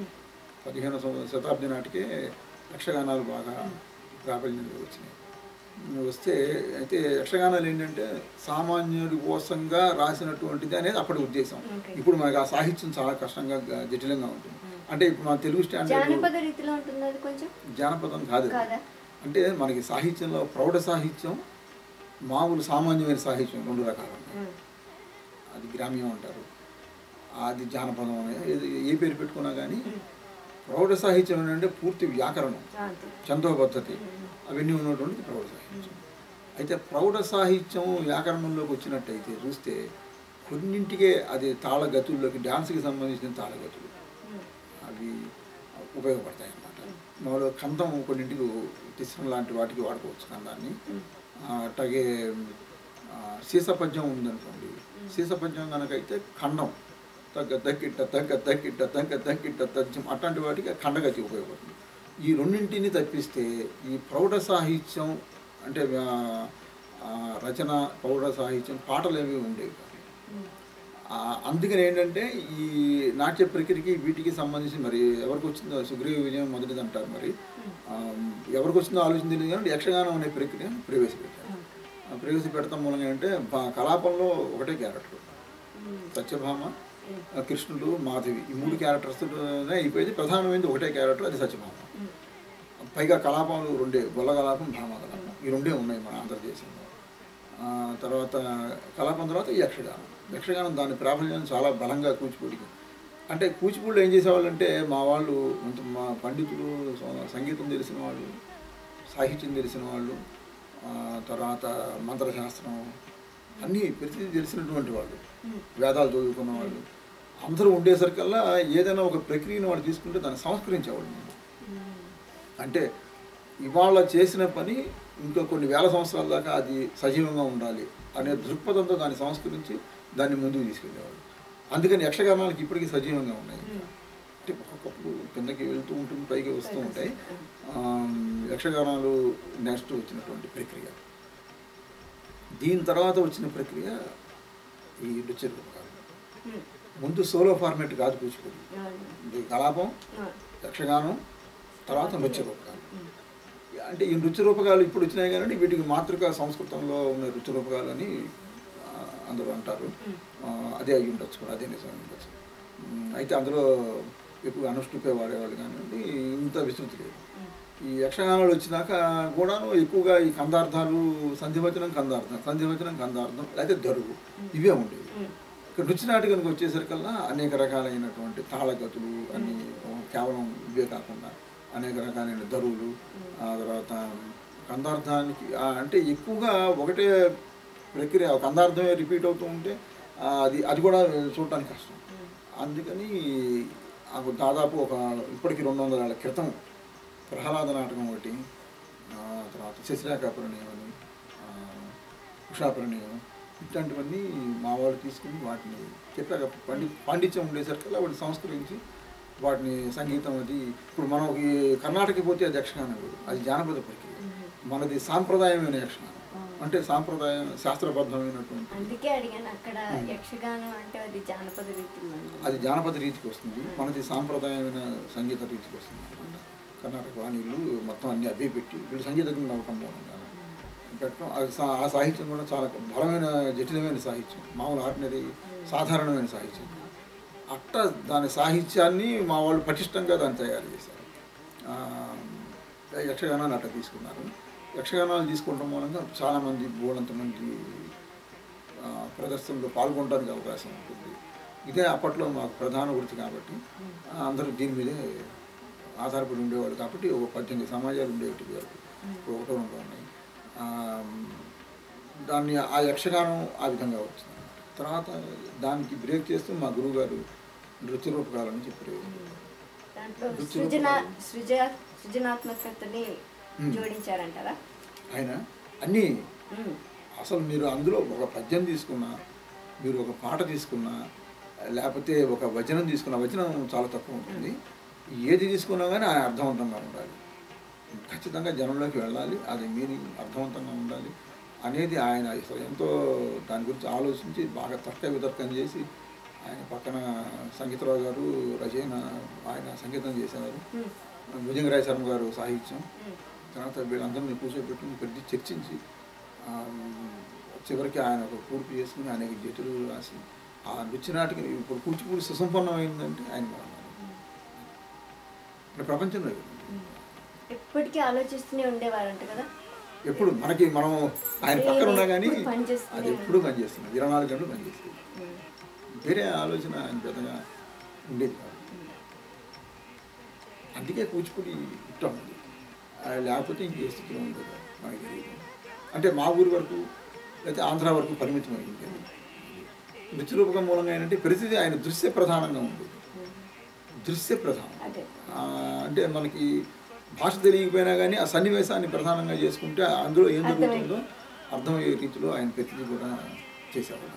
15వ శతాబ్ది నాటికే యక్షగానాలు బాగా ప్రాబల్యంలో వచ్చినాయి. వస్తే అయితే యక్షగానాలు ఏంటంటే సామాన్యుడి కోసంగా రాసినటువంటిది అనేది అప్పటి ఉద్దేశం. ఇప్పుడు మనకి ఆ సాహిత్యం చాలా కష్టంగా జటిలంగా ఉంటుంది. అంటే ఇప్పుడు మన తెలుగు స్టాండర్డ్ జానపదం కాదు, అంటే మనకి సాహిత్యంలో ప్రౌఢ సాహిత్యం, మామూలు సామాన్యమైన సాహిత్యం 2 రకాలు ఉన్నాయి. అది గ్రామ్యం అంటారు, అది జానపదం అనేది ఏ పేరు పెట్టుకున్నా కానీ ప్రౌఢ సాహిత్యం ఏంటంటే పూర్తి వ్యాకరణం, ఛందోబద్ధతి అవన్నీ ఉన్నటువంటిది ప్రౌఢ సాహిత్యం. అయితే ప్రౌఢ సాహిత్యం వ్యాకరణంలోకి వచ్చినట్టయితే చూస్తే కొన్నింటికే అది తాళగతుల్లోకి, డ్యాన్స్కి సంబంధించిన తాళగతులు అవి ఉపయోగపడతాయి అన్నమాట. మామూలుగా కందం కొన్నింటికి తిస్రం లాంటి వాటికి వాడుకోవచ్చు కందాన్ని. అట్లాగే సీసపద్యం ఉందనుకోండి, సీసపద్యం కనుకైతే ఖండం తగ్గ తగ్గిట్ట తగ్గ తగ్గిట్ట తగ్గ తగ్గిట్ట తగ్గం అట్లాంటి వాటికి ఖండగతి ఉపయోగపడుతుంది. ఈ రెండింటిని తప్పిస్తే ఈ ప్రౌఢ సాహిత్యం అంటే రచన, ప్రౌఢ సాహిత్యం పాటలు ఏవి ఉండేవి కాదు. అందుకని ఏంటంటే ఈ నాట్య ప్రక్రియకి వీటికి సంబంధించి మరి ఎవరికి వచ్చిందో సుగ్రీవ విజయం మొదటిది అంటారు. మరి ఎవరికి వచ్చిందో ఆలోచన తెలియదు కానీ యక్షగానం అనే ప్రక్రియను ప్రవేశపెట్టారు. ప్రవేశపెడతాం మూలంగా అంటే కలాపంలో ఒకటే క్యారెక్టర్, సత్యభామ, కృష్ణుడు, మాధవి, ఈ 3 క్యారెక్టర్స్తోనే అయిపోయింది. ప్రధానమైనది ఒకటే క్యారెక్టర్, అది సత్యభామ. పైగా కలాపాలు 2, గొల్ల కలాపం, భామా కలాపం, ఈ 2 ఉన్నాయి మన ఆంధ్రదేశంలో. తర్వాత కలాపం తర్వాత యక్షగానం. యక్షగానం దాని ప్రాబల్యం చాలా బలంగా కూచిపూడికి. అంటే కూచిపూడిలో ఏం చేసేవాళ్ళంటే మా వాళ్ళు, మా పండితులు, సంగీతం తెలిసిన వాళ్ళు, సాహిత్యం తెలిసిన వాళ్ళు, తర్వాత మంత్రశాస్త్రం అన్నీ ప్రతిదీ తెలిసినటువంటి వాళ్ళు, వేదాలు చదువుకున్న వాళ్ళు అందరూ ఉండేసరికల్లా ఏదైనా ఒక ప్రక్రియను వాళ్ళు తీసుకుంటే దాన్ని సంస్కరించేవాళ్ళు. అంటే ఇవాళ చేసిన పని ఇంకా కొన్ని వేల సంవత్సరాల దాకా అది సజీవంగా ఉండాలి అనే దృక్పథంతో దాన్ని సంస్కరించి దాన్ని ముందుకు తీసుకెళ్ళేవాళ్ళు. అందుకని యక్షగానాలకి ఇప్పటికీ సజీవంగా ఉన్నాయి. అంటే ఒక్కొక్కప్పుడు కిందకి వెళ్తూ ఉంటుంది, పైకి వస్తూ ఉంటాయి. యక్షగానాలు నెక్స్ట్ వచ్చినటువంటి ప్రక్రియ. దీని తర్వాత వచ్చిన ప్రక్రియ ఈ నృత్య రూపకాలు. ముందు సోలో ఫార్మేట్ కాదు కూచిపూడి, కలాపం, యక్షగానం, తర్వాత నృత్య రూపకాలు. అంటే ఈ నృత్య రూపకాలు ఇప్పుడు వచ్చినాయి కానీ వీటికి మాతృక సంస్కృతంలో ఉన్న నృత్య రూపకాలు అని అందరూ అంటారు. అదే అయ్యి ఉండొచ్చు కూడా, అదే నిజం ఉండొచ్చు. అయితే అందులో ఎక్కువ అనుష్ఠుపే వాడేవాళ్ళు కానివ్వండి, ఇంత విస్తృతి లేదు. ఈ యక్షగానాలు వచ్చినాక కూడాను ఎక్కువగా ఈ కందార్థాలు, సంధివచనం కందార్థం, సంధివచనం కందార్థం, లేకపోతే దరువు, ఇవే ఉండేవి. ఇక్కడ నృత్య నాటకానికి వచ్చేసరికల్లా అనేక రకాలైనటువంటి తాళగతులు అన్నీ, కేవలం ఇవే కాకుండా అనేక రకాలైన దరువులు, తర్వాత కందార్థానికి అంటే ఎక్కువగా ఒకటే ప్రక్రియ, కందార్థమే రిపీట్ అవుతూ ఉంటే అది కూడా చూడటానికి కష్టం. అందుకని దాదాపు ఇప్పటికి 200 ఏళ్ల క్రితం ప్రహ్లాద నాటకం ఒకటి, తర్వాత శశిరేఖా పరిణయం అని, ఉషా పరిణయం, ఇట్లాంటివన్నీ మా వాళ్ళు తీసుకుని వాటిని చెప్పాక పాండిత్యం ఉండేసరికి వాటిని సంస్కరించి వాటిని సంగీతం అది ఇప్పుడు మనం ఈ కర్ణాటకకి పోతే అది యక్షగానం లేదు, అది జానపద ప్రక్రియ. మనది సాంప్రదాయమైన యక్షగానం, అంటే సాంప్రదాయం శాస్త్రబద్ధమైనటువంటి. అందుకే అడిగాను అక్కడ యక్షగానం అంటే అది జానపద రీతి, అది జానపద రీతికి వస్తుంది, మనది సాంప్రదాయమైన సంగీత రీతికి వస్తుంది. కర్ణాటక వాణిళ్ళు మొత్తం అన్ని అవే పెట్టి వీళ్ళు సంగీతం నమ్మకం పెట్టడం. ఆ సాహిత్యం కూడా చాలా బలమైన జటిలమైన సాహిత్యం, మామూలు ఆర్డినరీ సాధారణమైన సాహిత్యం. అట్ట దాని సాహిత్యాన్ని మా వాళ్ళు పటిష్టంగా దాన్ని తయారు చేశారు. యక్షగానాన్ని అట్ట తీసుకున్నారు. యక్షగానాలు తీసుకోవడం మూలంగా చాలామంది బోలంతమంది ప్రదర్శనలో పాల్గొనడానికి అవకాశం ఉంటుంది. ఇదే అప్పట్లో మాకు ప్రధాన వృత్తి కాబట్టి అందరూ దీని మీదే ఆధారపడి ఉండేవాళ్ళు. కాబట్టి ఒక 18 సమాజాలు ఉండేవి వరకు, ఇప్పుడు 1-2 ఉన్నాయి. దాన్ని ఆ యక్షగానం ఆ విధంగా వచ్చింది. తర్వాత దానికి బ్రేక్ చేస్తూ మా గురువు గారు నృత్య రూపకాలని చెప్పారు. సృజనాత్మకతని జోడించారంటారా ఆయన? అన్నీ అసలు మీరు అందులో ఒక పద్యం తీసుకున్నా, మీరు ఒక పాట తీసుకున్నా, లేకపోతే ఒక వచనం తీసుకున్నా, వచనం చాలా తక్కువ ఉంటుంది. ఏది తీసుకున్నా కానీ ఆయన అర్థవంతంగా ఉండాలి, ఖచ్చితంగా జనంలోకి వెళ్ళాలి, అది మీనింగ్ అర్థవంతంగా ఉండాలి అనేది ఆయన ఎంతో దాని గురించి ఆలోచించి బాగా తర్క వితర్కం చేసి, ఆయన పక్కన సంగీతరావు గారు రచన, ఆయన సంగీతం చేసేవారు, భుజంగరాయ శర్మ గారు సాహిత్యం. తర్వాత వీళ్ళందరినీ కూర్చోబెట్టుకుని పెద్ద చర్చించి చివరికి ఆయన ఒక పూర్తి చేసుకుని అనేక జటులు రాసి ఆ నృత్య నాటికి ఇప్పుడు కూచిపూడి సుసంపన్నమైందంటే ఆయన ప్రపంచంలో ఎప్పటికీ ఆలోచిస్తూనే ఉండేవారంట కదా. ఎప్పుడు మనం ఆయన పక్కన ఉన్నా కానీ అది ఎప్పుడు పనిచేస్తుంది, 24 గంటలు పనిచేస్తుంది. వేరే ఆలోచన ఆయన పెద్దగా ఉండేది కాదు. అందుకే కూచిపూడి ఇష్టం ఉంది, లేకపోతే ఇంకే స్థితిలో ఉండేది మనకి తెలియదు. అంటే మా ఊరి వరకు లేకపోతే ఆంధ్ర వరకు పరిమితం అయింది. నృత్య రూపకం మూలంగా ఏంటంటే ప్రతిదీ ఆయన దృశ్య ప్రధానంగా ఉండేది. దృశ్య ప్రధానం అంటే మనకి భాష తెలియకపోయినా కానీ ఆ సన్నివేశాన్ని ప్రధానంగా చేసుకుంటే అందులో ఏం జరుగుతుందో అర్థమయ్యే రీతిలో ఆయన ప్రతిదీ కూడా చేసేవాడు.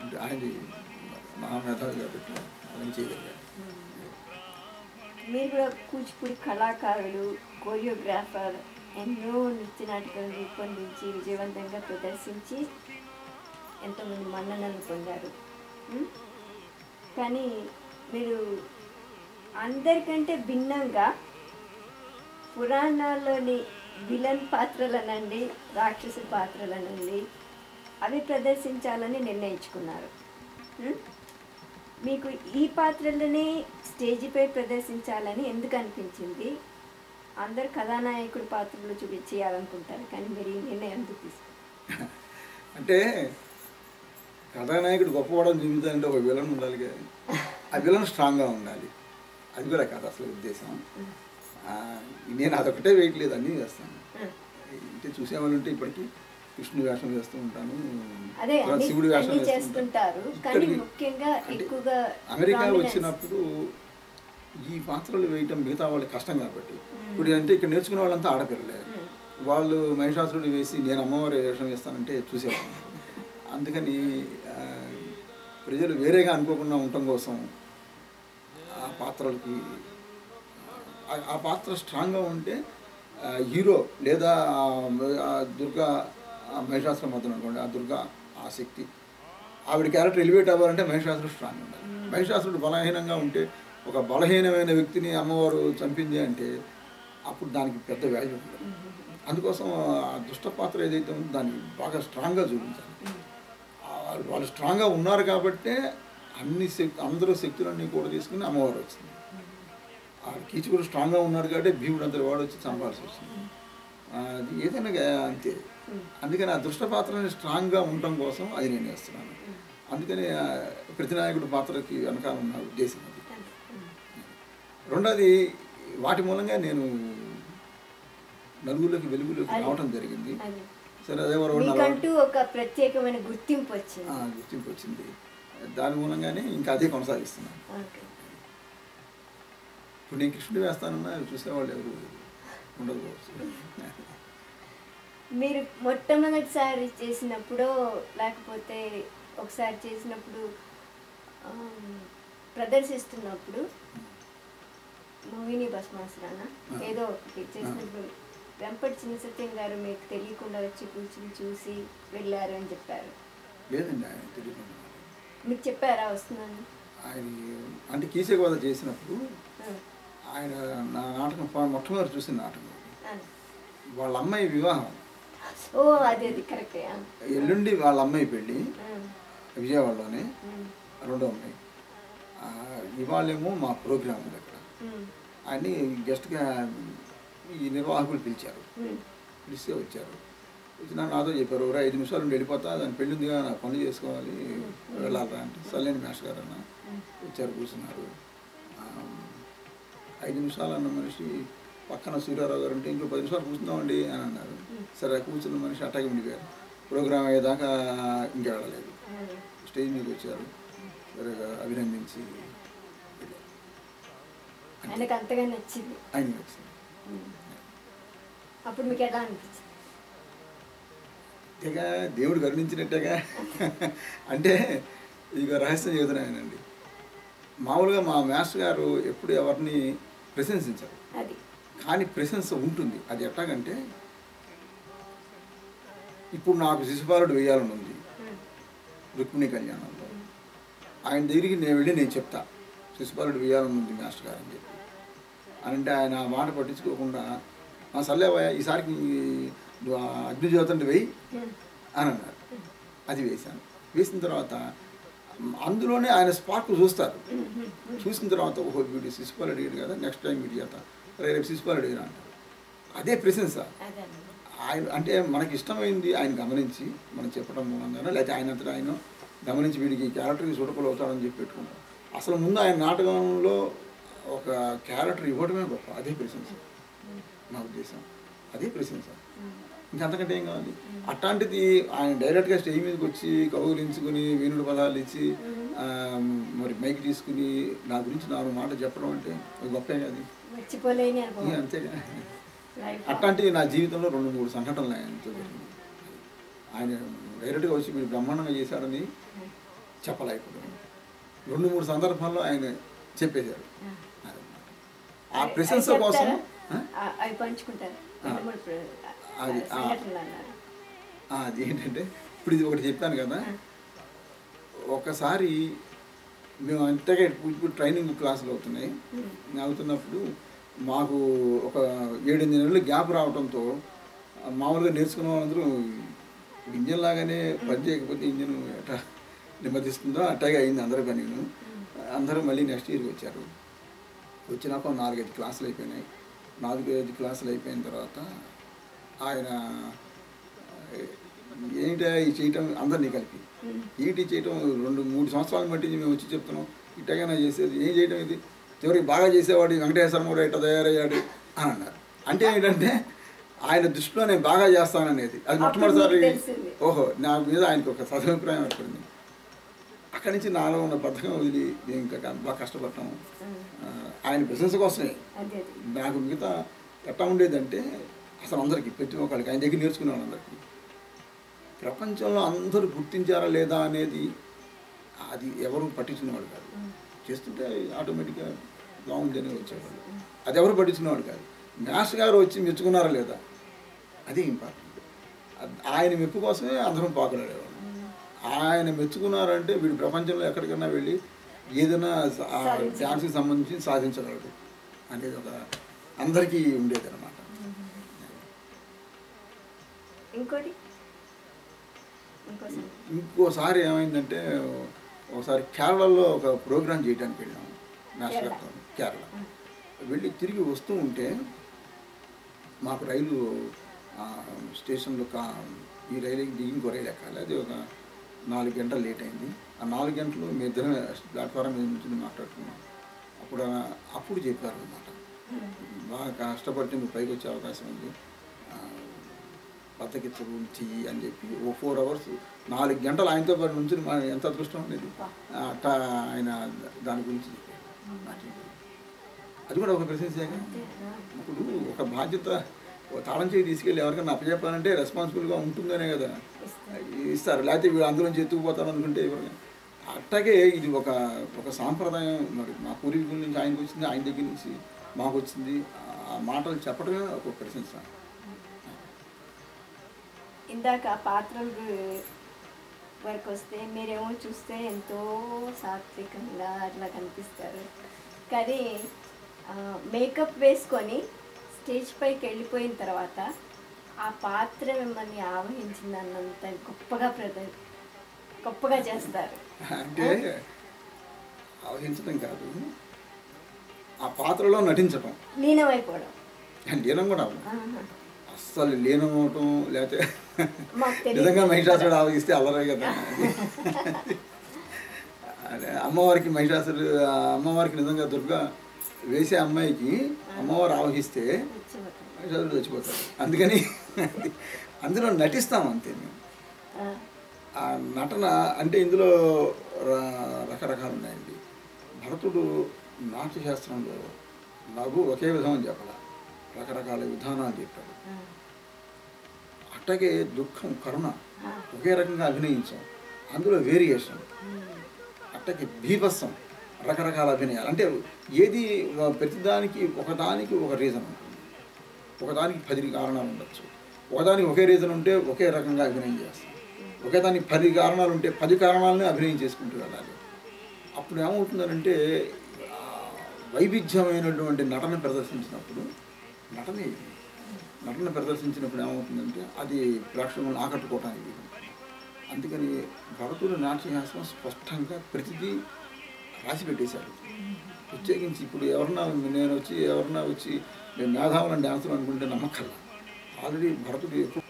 అంటే ఆయనది మహామేధావి కాబట్టి ఆయన చేయగలిగారు. మీరు కూడా కూచిపూడి కళాకారులు, కోరియోగ్రాఫర్, ఎన్నో నృత్య నాటకాలు రూపొందించి విజయవంతంగా ప్రదర్శించి ఎంతోమంది మన్ననలు పొందారు. కానీ మీరు అందరికంటే భిన్నంగా పురాణాల్లోని విలన్ పాత్రలనండి, రాక్షసు పాత్రలనండి అవి ప్రదర్శించాలని నిర్ణయించుకున్నారు. మీకు ఈ పాత్రలని స్టేజిపై ప్రదర్శించాలని ఎందుకు అనిపించింది? అందరు కథానాయకుడి పాత్రలు చూపించేయాలనుకుంటారు, కానీ మీరు ఈ నిర్ణయం ఎందుకు తీసుకున్నారు? అంటే కథానాయకుడు గొప్పవాడని చూపించాలంటే ఒక విలన్ ఉండాలి కదా, ఆ విలన్ స్ట్రాంగ్గా ఉండాలి. అది కూడా కాదు అసలు ఉద్దేశం. నేను అదొకటే వేయట్లేదు, అన్నీ చేస్తాను. అంటే చూసేవాళ్ళు ఉంటే ఇప్పటికీ కృష్ణుడి వేషం వేస్తూ ఉంటాను, శివుడి వేషం వేస్తుంటారు. అమెరికా వచ్చినప్పుడు ఈ పాత్రలు వేయటం మిగతా వాళ్ళకి కష్టం కాబట్టి, ఇప్పుడు అంటే ఇక్కడ నేర్చుకునే వాళ్ళంతా ఆడపిల్లలే, వాళ్ళు మహిషాసురుడు వేసి నేను అమ్మవారి వేషం వేస్తానంటే చూసేవాళ్ళు. అందుకని ప్రజలు వేరేగా అనుకోకుండా ఉండటం కోసం ఆ పాత్రలకి ఆ పాత్ర స్ట్రాంగ్గా ఉంటే హీరో లేదా దుర్గా మహిషాసురం మధ్యన అనుకోండి, ఆ దుర్గా ఆ శక్తి ఆవిడ క్యారెక్టర్ ఎలివేట్ అవ్వాలంటే మహిషాసురుడు స్ట్రాంగ్ ఉండాలి. మహిషాసురుడు బలహీనంగా ఉంటే, ఒక బలహీనమైన వ్యక్తిని అమ్మవారు చంపింది అంటే అప్పుడు దానికి పెద్ద వాల్యూ ఉంటుంది. అందుకోసం ఆ దుష్ట పాత్ర ఏదైతే ఉందో దాన్ని బాగా స్ట్రాంగ్గా చూపించాలి. వాళ్ళు స్ట్రాంగ్గా ఉన్నారు కాబట్టే అందరూ శక్తులన్నీ కూడా తీసుకుని అమ్మవారు వచ్చింది. ఆ కీచుకుడు స్ట్రాంగ్గా ఉన్నారు కాబట్టి భీముడు అంతా వాడు వచ్చి చంపాల్సి వచ్చింది. అది ఏదైనా అంతే. అందుకని ఆ దుష్ట పాత్రని స్ట్రాంగ్గా ఉండటం కోసం అది నేను వేస్తున్నాను. అందుకని ప్రతినాయకుడు పాత్రకి వెనకాల ఉన్న ఉద్దేశం అది. రెండోది వాటి మూలంగా నేను నలుగురిలోకి వెలుగులోకి రావటం జరిగింది. సరే అదే ఒక ప్రత్యేకమైన గుర్తింపు వచ్చింది. దాని మూలంగానే ఇంకా అదే కొనసాగిస్తున్నాను. ఇప్పుడు నేను కృష్ణుడు వేస్తానన్నా చూసేవాళ్ళు ఎవరు ఉండకపోవచ్చు. మీరు మొట్టమొదటిసారి చేసినప్పుడు లేకపోతే ఒకసారి చేసినప్పుడు ప్రదర్శిస్తున్నప్పుడు మోహిని భస్మాసురాన ఏదో ఒకటి చేసినప్పుడు వెంపటి చిన్న సత్యం గారు మీకు తెలియకుండా వచ్చి కూర్చుని చూసి వెళ్ళారు అని చెప్పారు. లేదండి, ఆయన తెలియకుండా. మీకు చెప్పారా వస్తున్నాను? ఆయన అంటే కీసే చేసినప్పుడు ఆయన నా నాటకం మొట్టమొదటి చూసిన నాటకం వాళ్ళ అమ్మాయి వివాహం. ఓ అది కరెక్టే. ఎల్లుండి వాళ్ళ అమ్మాయి పెళ్ళి విజయవాడలోనే, రెండో అమ్మాయి. ఇవాళేమో మా ప్రోగ్రామ్ ఉంది అక్కడ. అని గెస్ట్గా ఈ నిర్వాహకులు పిలిచారు. పిలిస్తే వచ్చారు. వచ్చినా నాతో చెప్పారు, 5 నిమిషాలు నుండి వెళ్ళిపోతా, దాని పెళ్ళి ఉందిగా, నాకు పనులు చేసుకోవాలి, వెళ్ళాలరా అంటే సర్లేని మేష్ గారు అన్న వచ్చారు, కూర్చున్నారు. 5 నిమిషాలు అన్న మనిషి పక్కన సూర్యారావు గారు ఉంటే ఇంకో 10 నిమిషాలు కూర్చుందామండి అని అన్నారు. సరే కూర్చున్న మనిషి అట్టాగే ఉండిపోయారు. ప్రోగ్రామ్ అయ్యేదాకా ఇంకా వెళ్ళలేదు. స్టేజ్ మీదకి వచ్చారు, సరిగా అభినందించి ఆయనకు అంతగా నచ్చింది. ఆయన నచ్చింది. అప్పుడు మీకు ఎలా అనిపించింది? అంతేగా, దేవుడు కరుణించినట్టేగా. అంటే ఇక రహస్యం చెబుతున్నాయనండి. మామూలుగా మా మాస్టర్ గారు ఎప్పుడు ఎవరిని ప్రశంసించారు, కానీ ప్రశంస ఉంటుంది. అది ఎట్లాగంటే, ఇప్పుడు నాకు శిశుపాలుడు వేయాలని ఉంది రుక్మిణి కళ్యాణంలో. ఆయన దగ్గరికి నేను వెళ్ళి నేను చెప్తా, శిశుపాలుడు వేయాలని ఉంది మాస్టర్ గారు అని చెప్పి. అంటే ఆయన మాట పట్టించుకోకుండా, సర్లేవా ఈసారికి అగ్నిజ్యోతండి వేయి అని అన్నారు. అది వేశాను. వేసిన తర్వాత అందులోనే ఆయన స్పార్క్ చూస్తారు. చూసిన తర్వాత ఓహో వీడు శిశుపాలు అడిగాడు కదా, నెక్స్ట్ టైం వీడి చేత రేపు శిశుపాలు అడిగాను అంటారు. అదే ప్రశంస. ఆయన అంటే మనకి ఇష్టమైంది ఆయన గమనించి మనం చెప్పడం మూలంగానో, లేకపోతే ఆయన అంతటా ఆయన గమనించి వీడికి క్యారెక్టర్కి సూటబుల్ అవుతాడని చెప్పి పెట్టుకుంటాం. అసలు ముందు ఆయన నాటకంలో ఒక క్యారెక్టర్ ఇవ్వడమే గొప్ప. అదే ప్రశంస నా ఉద్దేశం. అదే ప్రశంస, ఇంకంతకంటే ఏం కావాలి. అట్లాంటిది ఆయన డైరెక్ట్గా స్టేజ్ మీదకి వచ్చి కౌగులించుకుని వీణుడు పదాలు ఇచ్చి మరి మైక్ తీసుకుని నా గురించి 4 మాటలు చెప్పడం అంటే గొప్పే కాదు. అంతేగా. అట్లాంటివి నా జీవితంలో 2-3 సంఘటనలు ఆయనతో జరిగింది. ఆయన డైరెక్ట్గా వచ్చి మీరు బ్రహ్మాండంగా చేశారని చెప్పలేకపోయాను. 2-3 సందర్భాల్లో ఆయన చెప్పేశారు. ఆ ప్రశంస కోసం అది ఏంటంటే, ఇప్పుడు ఇది ఒకటి చెప్పాను కదా, ఒకసారి మేము అంతగా ఇప్పుడు ట్రైనింగ్ క్లాసులు అవుతున్నాయి. అవుతున్నప్పుడు మాకు ఒక 7-8 నెలలు గ్యాప్ రావడంతో మామూలుగా నేర్చుకున్న వాళ్ళందరూ ఇంజన్ లాగానే పని చేయకపోతే ఇంజన్ ఎట్లా నెమ్మదిస్తుందో అట్లాగే అయింది అందరూ పని. అందరూ మళ్ళీ నెక్స్ట్ ఇయర్కి వచ్చారు. వచ్చినాక 4-5 క్లాసులు అయిపోయినాయి. 4-5 క్లాసులు అయిపోయిన తర్వాత ఆయన ఏంటా ఈ చేయటం అందరినీ కలిపి ఏంటి చేయటం 2-3 సంవత్సరాలు బట్టి మేము వచ్చి చెప్తున్నాం, ఇట్టగానే చేసేది ఏం చేయటం, ఇది చివరికి బాగా చేసేవాడు వెంకటేశ్వర కూడా ఇట్లా తయారయ్యాడు అని అన్నారు. అంటే ఏంటంటే ఆయన దృష్టిలో నేను బాగా చేస్తాననేది. అది మొట్టమొదటిసారి ఓహో నా మీద ఆయనకు ఒక సదభిప్రాయం ఏర్పడింది. అక్కడి నుంచి నాలో ఉన్న బద్ధకం వదిలి నేను ఇంకా బాగా కష్టపడతాము ఆయన బిజినెస్ కోసమే. నాకు మిగతా ఎట్లా ఉండేదంటే, అసలు అందరికీ ప్రతి ఒక్కరికి ఆయన దగ్గర నేర్చుకునే వాళ్ళందరికీ ప్రపంచంలో అందరూ గుర్తించారా లేదా అనేది అది ఎవరు పట్టించుకునేవాడు కాదు. చేస్తుంటే ఆటోమేటిక్గా బాగుందని వచ్చేవాళ్ళు. అది ఎవరు పట్టించుకునేవాడు కాదు. మాస్టర్ గారు వచ్చి మెచ్చుకున్నారా లేదా అది ఇంపార్టెంట్. ఆయన మెప్పు కోసమే అందరం పాకులాడేవాళ్ళు. ఆయన మెచ్చుకున్నారంటే వీడు ప్రపంచంలో ఎక్కడికైనా వెళ్ళి ఏదైనా డ్యాన్స్కి సంబంధించి సాధించగలడు అనేది ఒక అందరికీ ఉండేది అనమాట. ఇంకోసారి ఏమైందంటే, ఒకసారి కేరళలో ఒక ప్రోగ్రాం చేయడానికి వెళ్ళాము మాస్టర్ గారితో. కేరళ వెళ్ళి తిరిగి వస్తూ ఉంటే మాకు రైలు స్టేషన్లో ఈ రైలు దిగి ఇంకో రైలు ఎక్కాలి. అది ఒక 4 గంటలు లేట్ అయింది. ఆ 4 గంటలు మీ ఇద్దరం ప్లాట్ఫారం మీద నుంచి మాట్లాడుకున్నాం. అప్పుడు చెప్పారు అన్నమాట, బాగా కష్టపడితే నువ్వు పైకి వచ్చే అవకాశం ఉంది, బతకిచ్చరు చెయ్యి అని చెప్పి ఓ 4 అవర్స్ 4 గంటలు ఆయనతో పాటు నుంచి ఎంత అదృష్టం అనేది అట్లా ఆయన దాని గురించి చెప్పారు. అది కూడా ఒక ప్రశంసేగా. ఇప్పుడు ఒక బాధ్యత తాళం చేయి తీసుకెళ్ళి ఎవరికైనా అప్పచెప్పాలంటే రెస్పాన్సిబుల్గా ఉంటుందనే కదా ఇస్తారు. లేకపోతే వీడు అందులోంచి ఎత్తుకుపోతాను అనుకుంటే ఎవరు. అట్లాగే ఇది ఒక సాంప్రదాయం. మరి మా పూర్వీకుల నుంచి ఆయనకు వచ్చింది, ఆయన దగ్గర నుంచి మాకు వచ్చింది. ఆ మాటలు చెప్పడమే ఒక ప్రశంస. ఇందాక పాత్రల వరకు వస్తే మీరేమో చూస్తే ఎంతో సాత్వికంగా అట్లా కనిపిస్తారు, కానీ మేకప్ వేసుకొని స్టేజ్ పైకి వెళ్ళిపోయిన తర్వాత ఆ పాత్ర మిమ్మల్ని ఆవహించిందన్నంత గొప్పగా చేస్తారు. అంటే ఆవహించడం కాదు, ఆ పాత్రలో నటించటం, లీనమైపోవడం. లీనం కూడా అస్సలు లీనం అవటం. లేకపోతే నిజంగా మహిషాసుడు ఆవహిస్తే అల్లరే కదా. అమ్మవారికి అమ్మవారికి నిజంగా దుర్గా వేసే అమ్మాయికి అమ్మవారు ఆవహిస్తే మహిషాసుడు చచ్చిపోతాడు. అందుకని అందులో నటిస్తాం అంతే. ఆ నటన అంటే ఇందులో రకరకాలు ఉన్నాయండి. భరతుడు నాట్యశాస్త్రంలో నాకు ఒకే విధం అని చెప్పాల, రకరకాల విధానాలు చెప్పాడు. అట్లాగే దుఃఖం, కరుణ ఒకే రకంగా అభినయించాం, అందులో వేరియేషన్. అట్లాగే బీభత్సం, రకరకాల అభినయాలు. అంటే ఏది ప్రతిదానికి ఒకదానికి ఒక రీజన్ ఉంటుంది, ఒకదానికి 10 కారణాలు ఉండొచ్చు. ఒకదానికి ఒకే రీజన్ ఉంటే ఒకే రకంగా అభినయం చేస్తాం. ఒకే దానికి 10 కారణాలు ఉంటే 10 కారణాలని అభినయం చేసుకుంటూ వెళ్ళాలి. అప్పుడు ఏమవుతుందంటే వైవిధ్యమైనటువంటి నటన ప్రదర్శించినప్పుడు ఏమవుతుందంటే అది ప్రేక్షకులను ఆకట్టుకోవటానికి. అందుకని భరతుడు నాట్యశాస్త్రం స్పష్టంగా ప్రతిదీ రాసి పెట్టేశాడు. ప్రత్యేకించి ఇప్పుడు ఎవరన్నా వచ్చి నేను మేధావులను డ్యాన్సులు అనుకుంటే నమ్మకల్లా. ఆల్రెడీ భరతుడు ఎక్కువ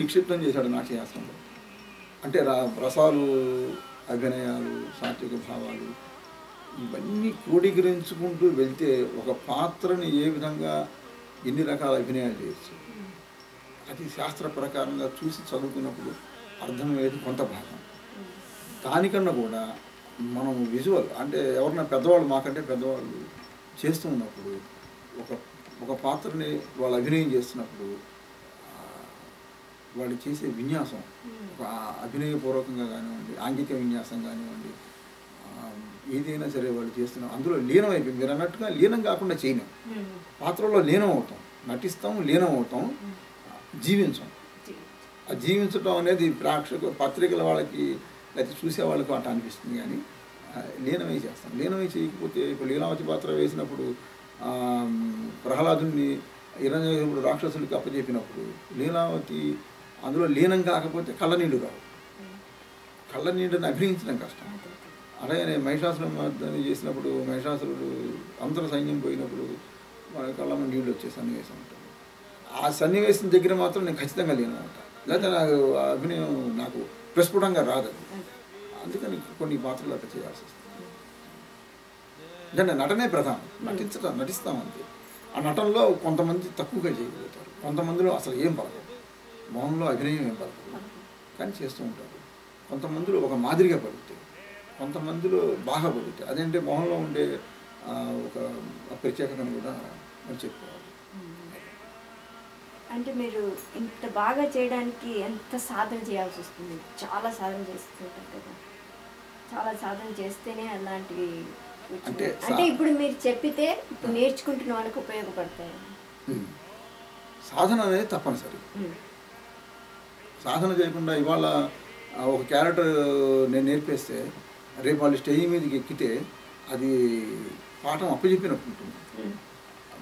నిక్షిప్తం చేశాడు నాట్యశాస్త్రంలో. అంటే రసాలు, అభినయాలు, సాత్విక భావాలు ఇవన్నీ క్రోడీకరించుకుంటూ వెళ్తే ఒక పాత్రని ఏ విధంగా ఎన్ని రకాల అభినయాలు చేయొచ్చు, అది శాస్త్ర ప్రకారంగా చూసి చదువుకున్నప్పుడు అర్థమయ్యేది కొంత భాగం. దానికన్నా కూడా మనం విజువల్ అంటే ఎవరన్నా పెద్దవాళ్ళు, మాకంటే పెద్దవాళ్ళు చేస్తూ ఉన్నప్పుడు ఒక పాత్రని వాళ్ళు అభినయం చేస్తున్నప్పుడు వాళ్ళు చేసే విన్యాసం, ఒక అభినయపూర్వకంగా కానివ్వండి, ఆంగిక విన్యాసం కానివ్వండి, ఏదైనా సరే వాళ్ళు చేస్తున్నాం అందులో లీనం అయిపోయింది. మీరు అన్నట్టుగా లీనం కాకుండా చేయలేం. పాత్రలో లీనం అవుతాం, నటిస్తాం, లీనం అవుతాం, జీవించాం. ఆ జీవించడం అనేది పత్రికల వాళ్ళకి లేకపోతే చూసే వాళ్ళకి అట్లా అనిపిస్తుంది, కానీ లీనమై చేస్తాం. లీనమై చేయకపోతే ఇప్పుడు లీలావతి పాత్ర వేసినప్పుడు ప్రహ్లాదుని హిరణ్యకశిపుడు రాక్షసుడికి అప్పచెప్పినప్పుడు లీలావతి అందులో లీనం కాకపోతే కళ్ళనీళ్ళు రావు. కళ్ళనీళ్ళని అభినయించడం కష్టం. అలాగే మహిషాసురుని చేసినప్పుడు మహిషాసురుడు అంతర సైన్యం పోయినప్పుడు మన కళ్ళ నీళ్ళు వచ్చే సన్నివేశం ఉంటుంది. ఆ సన్నివేశం దగ్గర మాత్రం నేను ఖచ్చితంగా లేనమాట, లేకపోతే నాకు అభినయం నాకు ప్రస్ఫుటంగా రాదు. అందుకని కొన్ని పాత్రలు అట్లా చేయాల్సి వస్తుంది. అంటే నటనే ప్రధానం, నటిస్తాం అంతే. ఆ నటనలో కొంతమంది తక్కువగా చేయగలుగుతారు, కొంతమందిలో అసలు ఏం పలకదు, మొహంలో అభినయం ఏం పలకదు, కానీ చేస్తూ ఉంటారు. కొంతమందిలో ఒక మాదిరిగా పలుకుతాయి, కొంతమందిలో బాగా పలుకుతాయి. అదేంటే మొహంలో ఉండే ఒక ప్రత్యేకతను కూడా మనం చెప్పుకోవాలి. అంటే మీరు ఇంత బాగా చేయడానికి ఎంత సాధన చేయాల్సి వస్తుంది? చాలా సాధన చేస్తుంటారు కదా, చాలా సాధన చేస్తేనే అలాంటివి. అంటే ఇప్పుడు మీరు చెప్పితే ఇప్పుడు నేర్చుకుంటున్న వాళ్ళకి ఉపయోగపడతాయి. సాధన అనేది తప్పనిసరి. సాధన చేయకుండా ఇవాళ ఒక క్యారెక్టర్ నేను నేర్పేస్తే రేపు వాళ్ళు స్టేజ్ మీదకి ఎక్కితే అది పాఠం అప్పచెప్పినట్టు ఉంటుంది.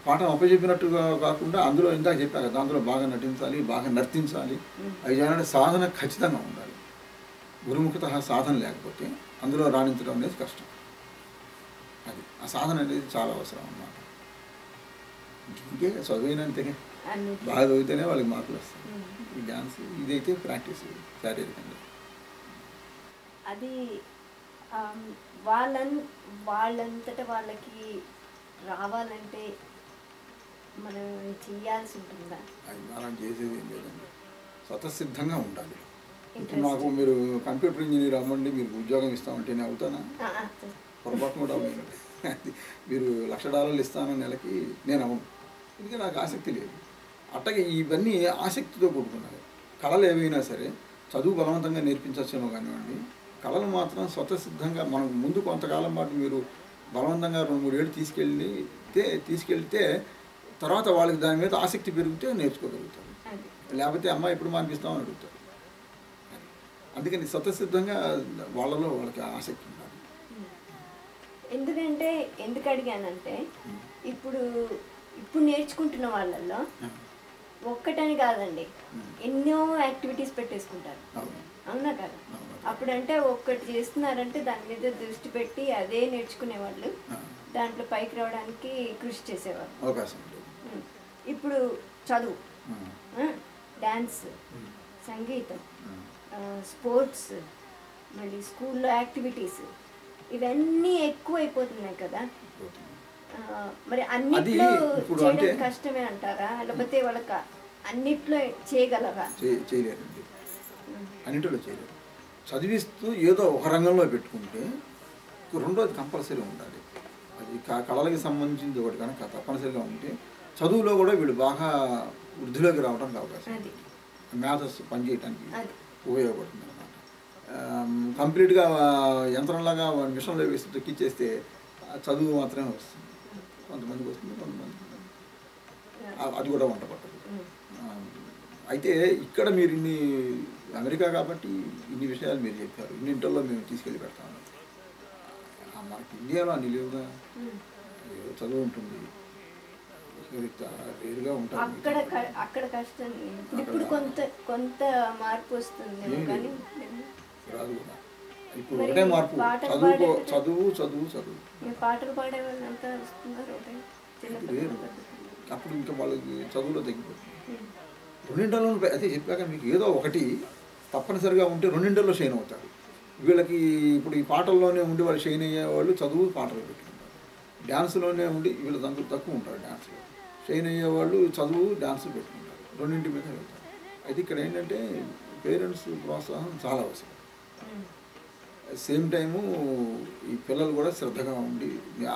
పాఠం అప్పచెప్పినట్టుగా కాకుండా అందులో ఇందాక చెప్పా కదా, అందులో బాగా నటించాలి, బాగా నర్తించాలి. అవి చేయాలంటే సాధన ఖచ్చితంగా ఉండాలి. గురుముఖత సాధన లేకపోతే అందులో రాణించడం అనేది కష్టం. అది ఆ సాధన అనేది చాలా అవసరం అన్నమాట. ఇంకే చదివినంతేనే బాగా చదివితేనే వాళ్ళకి మార్కులు వస్తాయి. ఈ డ్యాన్స్ ఇదైతే ప్రాక్టీస్ శారీరకంగా. అది వాళ్ళంతటా వాళ్ళకి రావాలంటే మనం చేయాల్సి ఉంటుందా? అది మనం చేసేది ఏం లేదండి, స్వతసిద్ధంగా ఉండాలి. ఇప్పుడు నాకు మీరు కంప్యూటర్ ఇంజనీర్ అవ్వండి, మీరు ఉద్యోగం ఇస్తామంటేనే అవుతానా? పొరపాటు కూడా అవ్వను. మీరు $1,00,000 ఇస్తానని నెలకి నేను అవ్వను, ఎందుకంటే నాకు ఆసక్తి లేదు. అట్టగే ఇవన్నీ ఆసక్తితో కూడుకున్నాయి. కళలు ఏవైనా సరే చదువు బలవంతంగా నేర్పించవచ్చేమో కానివ్వండి, కళలు మాత్రం స్వతసిద్ధంగా మనం ముందు కొంతకాలం పాటు మీరు బలవంతంగా 2-3 ఏళ్ళు తీసుకెళ్తే తర్వాత వాళ్ళకి దాని మీద ఆసక్తి పెరిగితే నేర్చుకోగలుగుతారు. లేకపోతే అమ్మ ఎప్పుడు మానిపిస్తామని అడుగుతారు. అందుకని స్వతసిద్ధంగా వాళ్ళకి ఆసక్తి ఉండాలి. ఎందుకంటే ఎందుకు అడిగానంటే ఇప్పుడు నేర్చుకుంటున్న వాళ్ళల్లో ఒక్కటని కాదండి, ఎన్నో యాక్టివిటీస్ పెట్టేసుకుంటారు. అవునా కదా? అప్పుడంటే ఒక్కటి చేస్తున్నారంటే దాని మీద దృష్టి పెట్టి అదే నేర్చుకునే వాళ్ళు దాంట్లో పైకి రావడానికి కృషి చేసేవారు. అవకాశం ఇప్పుడు చదువు, డ్యాన్స్, సంగీతం, స్పోర్ట్స్, మళ్ళీ స్కూల్లో యాక్టివిటీస్ ఇవన్నీ ఎక్కువైపోతున్నాయి కదా. మరి అన్నిట్లో చేయడం కష్టమే అంటారా, లేకపోతే వాళ్ళకి అన్నిట్లో చేయగలరా? చేయలేరండి, అన్నింటిలో చేయలేరు. చదివిస్తూ ఏదో ఒక రంగంలో పెట్టుకుంటే రెండోది కంపల్సరీ ఉండాలి. అది కళలకి సంబంధించింది ఒకటి కనుక తప్పనిసరిగా ఉంటే చదువులో కూడా వీళ్ళు బాగా వృద్ధిలోకి రావడానికి అవకాశం ఉంది. మ్యాథ్స్ పనిచేయడానికి ఉపయోగపడుతుంది అన్నమాట. కంప్లీట్గా యంత్రంలాగా మిషన్లో వేసి తొక్కిచ్చేస్తే చదువు మాత్రమే వస్తుంది. కొంతమందికి వస్తుంది, కొంతమందికి అది కూడా వంట పట్టదు. అయితే ఇక్కడ మీరు అమెరికా కాబట్టి ఇన్ని విషయాలు మీరు చెప్పారు, ఇన్నింటిలో మేము తీసుకెళ్ళి పెడతాము. మనకి ఇండియాలో అన్ని లేవుగా, చదువు ఉంటుంది, రేరుగా ఉంటుంది. అక్కడ కష్టం. ఇప్పుడు కొంత మార్పు వస్తుంది కానీ రాదు కూడా. ఇప్పుడు ఒకటే మార్పు, చదువు. పాటలు పాడే వాళ్ళు అంతా వస్తున్నారు. అప్పుడు ఇంకా వాళ్ళకి చదువులో తగ్గిపోతుంది. రెండింటిలో అదే చెప్పాక మీకు ఏదో ఒకటి తప్పనిసరిగా ఉంటే రెండింటిలో షైన్ అవుతారు. వీళ్ళకి ఇప్పుడు ఈ పాటల్లోనే ఉండి వాళ్ళు షైన్ అయ్యేవాళ్ళు చదువు పాటలు పెట్టుకుంటారు. డ్యాన్స్లోనే ఉండి వీళ్ళు దాంట్లో తక్కువ ఉంటారు. డ్యాన్స్లో షైన్ అయ్యేవాళ్ళు చదువు డ్యాన్స్ పెట్టుకుంటారు. రెండింటి మీద వెళ్తారు. అయితే ఇక్కడ ఏంటంటే పేరెంట్స్ ప్రోత్సాహం చాలా అవసరం. సేమ్ టైము ఈ పిల్లలు కూడా శ్రద్ధగా ఉండి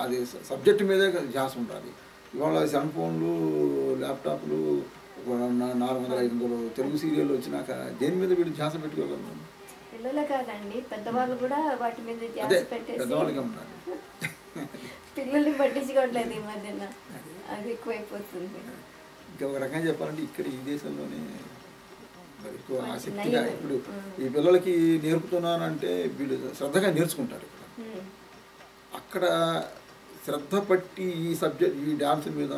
అది సబ్జెక్టు మీదే ధ్యాస ఉండాలి. ఇవాళ సెల్ ఫోన్లు, ల్యాప్టాప్లు, 400-500 తెలుగు సీరియల్ వచ్చినాక దేని మీద వీళ్ళు ధ్యాస పెట్టుకోగలరు? పిల్లలే కాదండి, పెద్దవాళ్ళు కూడా వాటి మీద ధ్యాస పెట్టేసి పెద్దవాళ్ళుగా ఉండాలి. పిల్లల్ని పట్టించుకోవట్లేదు ఈ మధ్యన, అది ఎక్కువైపోతుంది. ఇంకా ఒక రకంగా చెప్పాలంటే ఇక్కడ ఈ దేశంలోనే మరి ఎక్కువ ఆసక్తిగా ఇప్పుడు ఈ పిల్లలకి నేర్పుతున్నానంటే వీళ్ళు శ్రద్ధగా నేర్చుకుంటారు. అక్కడ శ్రద్ధ పట్టి ఈ సబ్జెక్ట్ ఈ డ్యాన్స్ మీద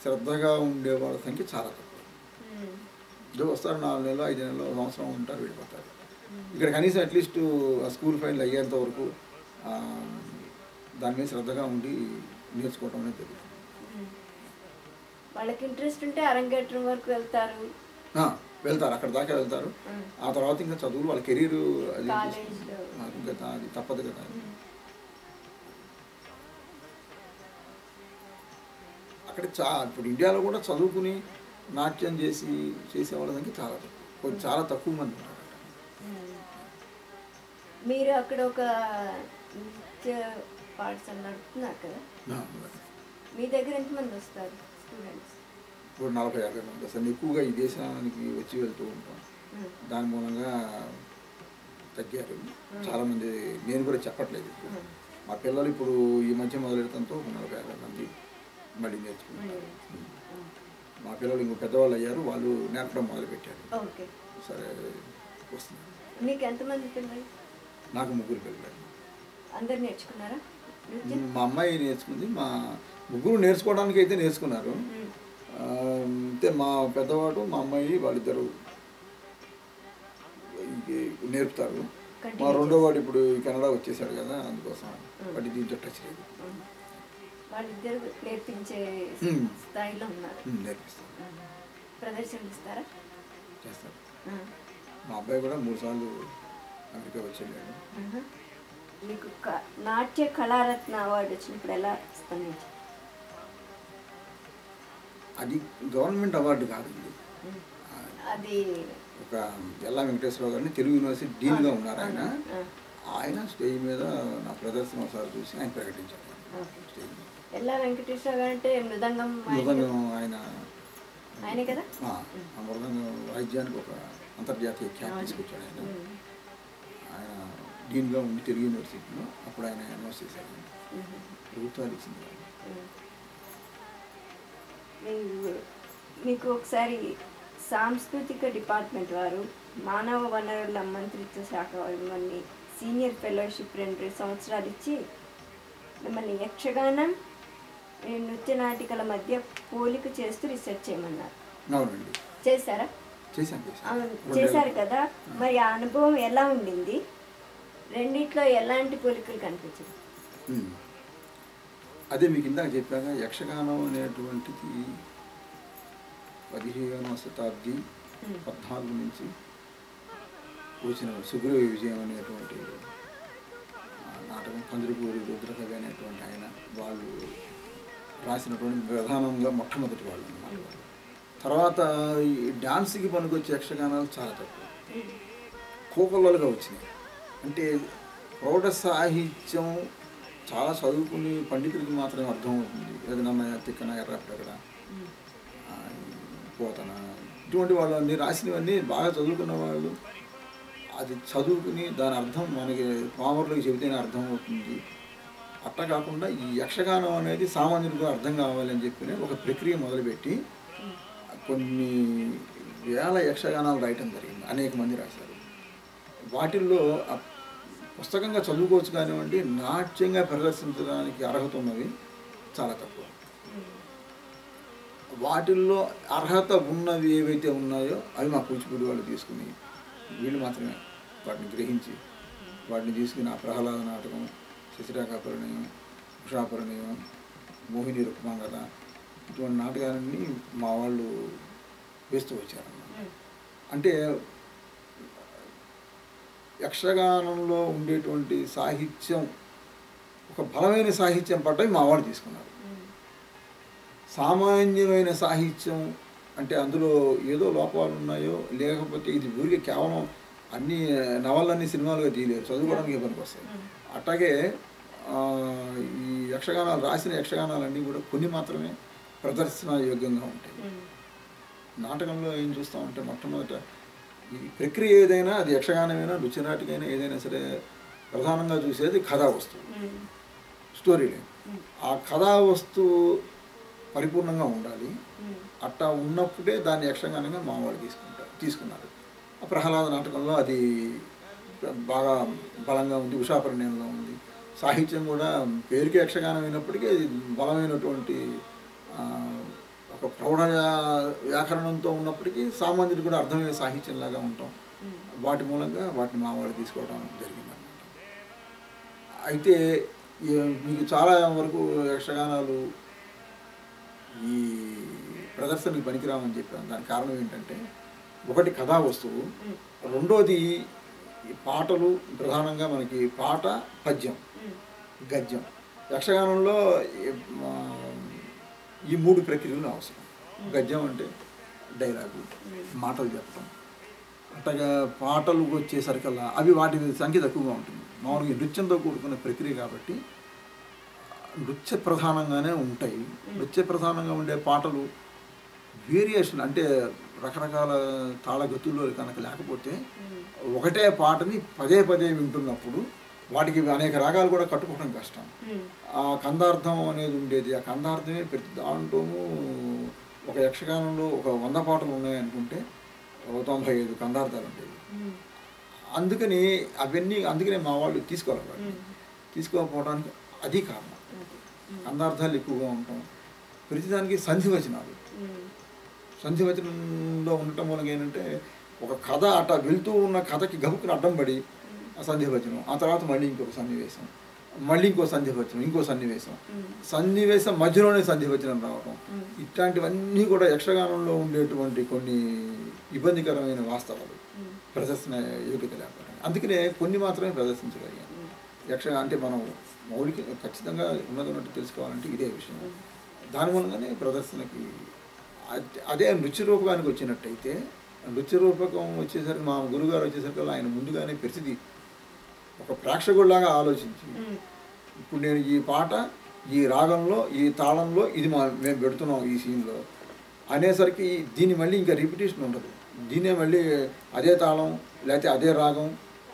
శ్రద్ధగా ఉండే వాళ్ళ సంఖ్య చాలా తక్కువ. వస్తారు 4 నెలలు 5 నెలలు సంవత్సరం ఉంటారు, వెళ్ళిపోతారు. ఇక్కడ కనీసం అట్లీస్ట్ స్కూల్ ఫైనల్ అయ్యేంత వరకు దాని మీద శ్రద్ధగా ఉండి నేర్చుకోవటం అనేది జరుగుతుంది. వాళ్ళకి ఇంట్రెస్ట్ ఉంటే అరంగేట్రం వరకు వెళ్తారు, అక్కడ దాకా వెళ్తారు. ఆ తర్వాత ఇంకా చదువులు వాళ్ళ కెరీర్ అది అది తప్పదు కదా. అక్కడ ఇప్పుడు ఇండియాలో కూడా చదువుకుని నాట్యం చేసేవాళ్ళ సంఖ్య చాలా తక్కువ మంది ఉన్నారు. మీరు అక్కడ ఒక నృత్య పాఠశాల నడుపుతున్నారు కదా, మీ దగ్గర ఎంతమంది వస్తారు స్టూడెంట్స్? ఇప్పుడు 40-50 మంది వస్తారు. ఎక్కువగా ఈ దేశానికి వచ్చి వెళ్తూ ఉంటాం. దాని మూలంగా తగ్గారు చాలామంది. నేను కూడా చెప్పట్లేదు. మా పిల్లలు ఇప్పుడు ఈ మధ్య మొదలెడతంతో 40-50 మంది మళ్ళీ నేర్చుకున్నారు. మా పిల్లలు ఇంకో పెద్దవాళ్ళు అయ్యారు, వాళ్ళు నేర్పడం మొదలుపెట్టారు. సరే వస్తున్నారు. మీకు ఎంతమంది పిల్లలు? నాకు 3 పిల్లలు. అందరు నేర్చుకున్నారా? మా అమ్మాయి నేర్చుకుంది. మా 3 నేర్చుకోవడానికి అయితే నేర్చుకున్నారు. అంటే మా పెద్దవాడు మా అమ్మాయి వాళ్ళిద్దరు నేర్పుతారు. మా రెండో వాడు ఇప్పుడు కెనడా వచ్చేసాడు కదా, అందుకోసం వాటి దీంట్లో టచ్ లేదు. వాళ్ళిద్దరు నేర్పించే స్థాయిలో ఉన్నారు. నేర్పిస్తారు. ప్రదర్శనలు ఇస్తారా? చేస్తారు. మా అబ్బాయి కూడా 3 సార్లు అమెరికా వచ్చాడు. మీకు నాట్య కళారత్న అవార్డు వచ్చినప్పుడు ఎలా స్పందించారు? అది గవర్నమెంట్ అవార్డు కాదండి. అది ఒక ఎల్లా వెంకటేశ్వరరావు గారిని తెలుగు యూనివర్సిటీ డీన్గా ఉన్నారు. ఆయన స్టేజ్ మీద నా ప్రదర్శన ఒకసారి చూసి ఆయన ప్రకటించారు. ఎల్లా వెంకటేశ్వరరావు గారు అంటే మృదంగం ఆయన ఆయనే కదా? ఆ మృదంగం వాయిద్యానికి ఒక అంతర్జాతీయ ఖ్యాతి తీసుకొచ్చాడు ఆయన. ఆయన డీన్గా ఉండి తెలుగు యూనివర్సిటీలో అప్పుడు ఆయన అనౌన్స్ చేశారు. ప్రభుత్వాలు ఇచ్చింది. మీకు ఒకసారి సాంస్కృతిక డిపార్ట్మెంట్ వారు మానవ వనరుల మంత్రిత్వ శాఖ మిమ్మల్ని సీనియర్ ఫెలోషిప్ 2 సంవత్సరాలు ఇచ్చి మిమ్మల్ని యక్షగానం నృత్య నాటికల మధ్య పోలిక చేస్తూ రీసెర్చ్ చేయమన్నారు. అవునండి, చేశారా? చేశారు కదా. మరి ఆ అనుభవం ఎలా ఉండింది? రెండిట్లో ఎలాంటి పోలికలు కనిపించింది? అదే మీకు ఇందాక చెప్పాక యక్షగానం అనేటువంటిది 15వ శతాబ్ది 14 నుంచి వచ్చిన సుగ్రీవ విజయం అనేటువంటి నాటకం, కందులపూడి రుద్రకవి అనేటువంటి ఆయన వాళ్ళు రాసినటువంటి ప్రధానంగా మొట్టమొదటి వాళ్ళు అన్నమాట. తర్వాత ఈ డాన్స్కి పనికొచ్చే యక్షగానాలు చాలా తక్కువ, కోకొల్లలుగా వచ్చినాయి. అంటే ప్రౌఢ సాహిత్యం చాలా చదువుకుని పండితులకి మాత్రమే అర్థమవుతుంది. అది నన్న తిక్కన ఎర్రక్కడ పోతన ఇటువంటి వాళ్ళు అన్ని రాసినవన్నీ బాగా చదువుకున్న వాళ్ళు అది చదువుకుని దాని అర్థం మనకి పామరులకు చెబితేనే అర్థం అవుతుంది. అట్లా కాకుండా ఈ యక్షగానం అనేది సామాన్యులకు అర్థం కావాలని చెప్పి ఒక ప్రక్రియ మొదలుపెట్టి కొన్ని వేల యక్షగానాలు రాయటం జరిగింది. అనేక మంది రాశారు. వాటిల్లో పుస్తకంగా చదువుకోవచ్చు కానివ్వండి, నాట్యంగా ప్రదర్శించడానికి అర్హత ఉన్నవి చాలా తక్కువ. వాటిల్లో అర్హత ఉన్నవి ఏవైతే ఉన్నాయో అవి మా కూచిపూడి వాళ్ళు తీసుకుని వీళ్ళు మాత్రమే వాటిని గ్రహించి వాటిని తీసుకుని ఆ ప్రహ్లాద నాటకం, శశిరేఖాపరిణయం, ఉషాపరిణయం, మోహిని రుక్మాంగద ఇటువంటి నాటకాలన్నీ మా వాళ్ళు వేస్తూ వచ్చారన్నమాట. అంటే యక్షగానంలో ఉండేటువంటి సాహిత్యం ఒక బలమైన సాహిత్యం పడ్డవి మా వాళ్ళు తీసుకున్నారు. సామాన్యమైన సాహిత్యం అంటే అందులో ఏదో లోపాలు ఉన్నాయో, లేకపోతే ఇది ఊరికి కేవలం అన్ని నవలన్నీ సినిమాలుగా తీయలేరు, చదువుకోవడానికి పనికి వస్తాయి. అట్లాగే ఈ యక్షగానాలు రాసిన యక్షగానాలన్నీ కూడా కొన్ని మాత్రమే ప్రదర్శన యోగ్యంగా ఉంటాయి. నాటకంలో ఏం చూస్తామంటే మొట్టమొదట ఈ ప్రక్రియ ఏదైనా అది యక్షగానమైనా నృత్యనాటికైనా ఏదైనా సరే ప్రధానంగా చూసేది కథా వస్తువు, స్టోరీ లైన్. ఆ కథా వస్తువు పరిపూర్ణంగా ఉండాలి. అట్టా ఉన్నప్పుడే దాన్ని యక్షగానంగా మా వాళ్ళు తీసుకున్నారు. ఆ ప్రహ్లాద నాటకంలో అది బాగా బలంగా ఉంది, ఉషాపరిణయంలో ఉంది. సాహిత్యం కూడా పేరుకి యక్షగానం అయినప్పటికీ అది బలమైనటువంటి ఒక ప్రౌఢ వ్యాకరణంతో ఉన్నప్పటికీ సామాన్యుడు కూడా అర్థమయ్యే సాహిత్యంలాగా ఉంటాం. వాటి మూలంగా వాటిని మా వాళ్ళు తీసుకోవడం జరిగిందన్నమాట. అయితే మీకు చాలా వరకు యక్షగానాలు ఈ ప్రదర్శనకి పనికిరామని చెప్పాను. దానికి కారణం ఏంటంటే ఒకటి కథా వస్తువు, రెండోది పాటలు. ప్రధానంగా మనకి పాట, పద్యం, గద్యం. యక్షగానంలో ఈ 3 ప్రక్రియలు అవసరం. గద్యం అంటే డైలాగు, మాటలు చెప్పడం. అట్టగా పాటలు వచ్చేసరికల్లా అవి వాటి సంఖ్య తక్కువగా ఉంటుంది. మామూలుగా నృత్యంతో కూడుకున్న ప్రక్రియ కాబట్టి నృత్య ప్రధానంగానే ఉంటాయి. నృత్య ప్రధానంగా ఉండే పాటలు వేరియేషన్ అంటే రకరకాల తాళగతుల్లో కనుక లేకపోతే ఒకటే పాటని పదే పదే వింటున్నప్పుడు వాటికి అనేక రాగాలు కూడా కట్టుకోవడం కష్టం. ఆ కందార్థం అనేది ఉండేది. ఆ కందార్థమే ప్రతి దాంట్లోనూ ఒక యక్షగానంలో ఒక 100 పాటలు ఉన్నాయనుకుంటే 95 కందార్థాలు ఉండేవి. అందుకని అందుకనే మా వాళ్ళు తీసుకోకపోవడానికి అది కారణం. కందార్థాలు ఎక్కువగా ఉంటాం. ప్రతిదానికి సంధివచనంలో ఉండటం మూలంగా ఏంటంటే ఒక కథ అట్లా వెళ్తూ ఉన్న కథకి గబుక్కుని అడ్డం పడి ఆ సంధివచనం, ఆ తర్వాత మళ్ళీ ఇంకొక సన్నివేశం, మళ్ళీ ఇంకో సంధివచనం, ఇంకో సన్నివేశం మధ్యలోనే సంధివచనం రావడం, ఇట్లాంటివన్నీ కూడా యక్షగానంలో ఉండేటువంటి కొన్ని ఇబ్బందికరమైన వాస్తవాలు, ప్రదర్శన యోగ్యత లేకపోవడం. అందుకనే కొన్ని మాత్రమే ప్రదర్శించగలిగాను. అంటే మనం మౌలిక ఖచ్చితంగా ఉన్నదన్నట్టు తెలుసుకోవాలంటే ఇదే విషయం. దాని మూలంగానే ప్రదర్శనకి అదే నృత్య రూపకానికి వచ్చినట్టయితే, నృత్య రూపకం వచ్చేసరికి మా గురుగారు వచ్చేసరికి ఆయన ముందుగానే పరిస్థితి ఒక ప్రేక్షకుడిలాగా ఆలోచించి, ఇప్పుడు నేను ఈ పాట ఈ రాగంలో ఈ తాళంలో ఇది మేము పెడుతున్నాం ఈ సీన్లో, అనేసరికి దీన్ని మళ్ళీ ఇంకా రిపిటేషన్ ఉండదు. దీన్నే మళ్ళీ అదే తాళం లేకపోతే అదే రాగం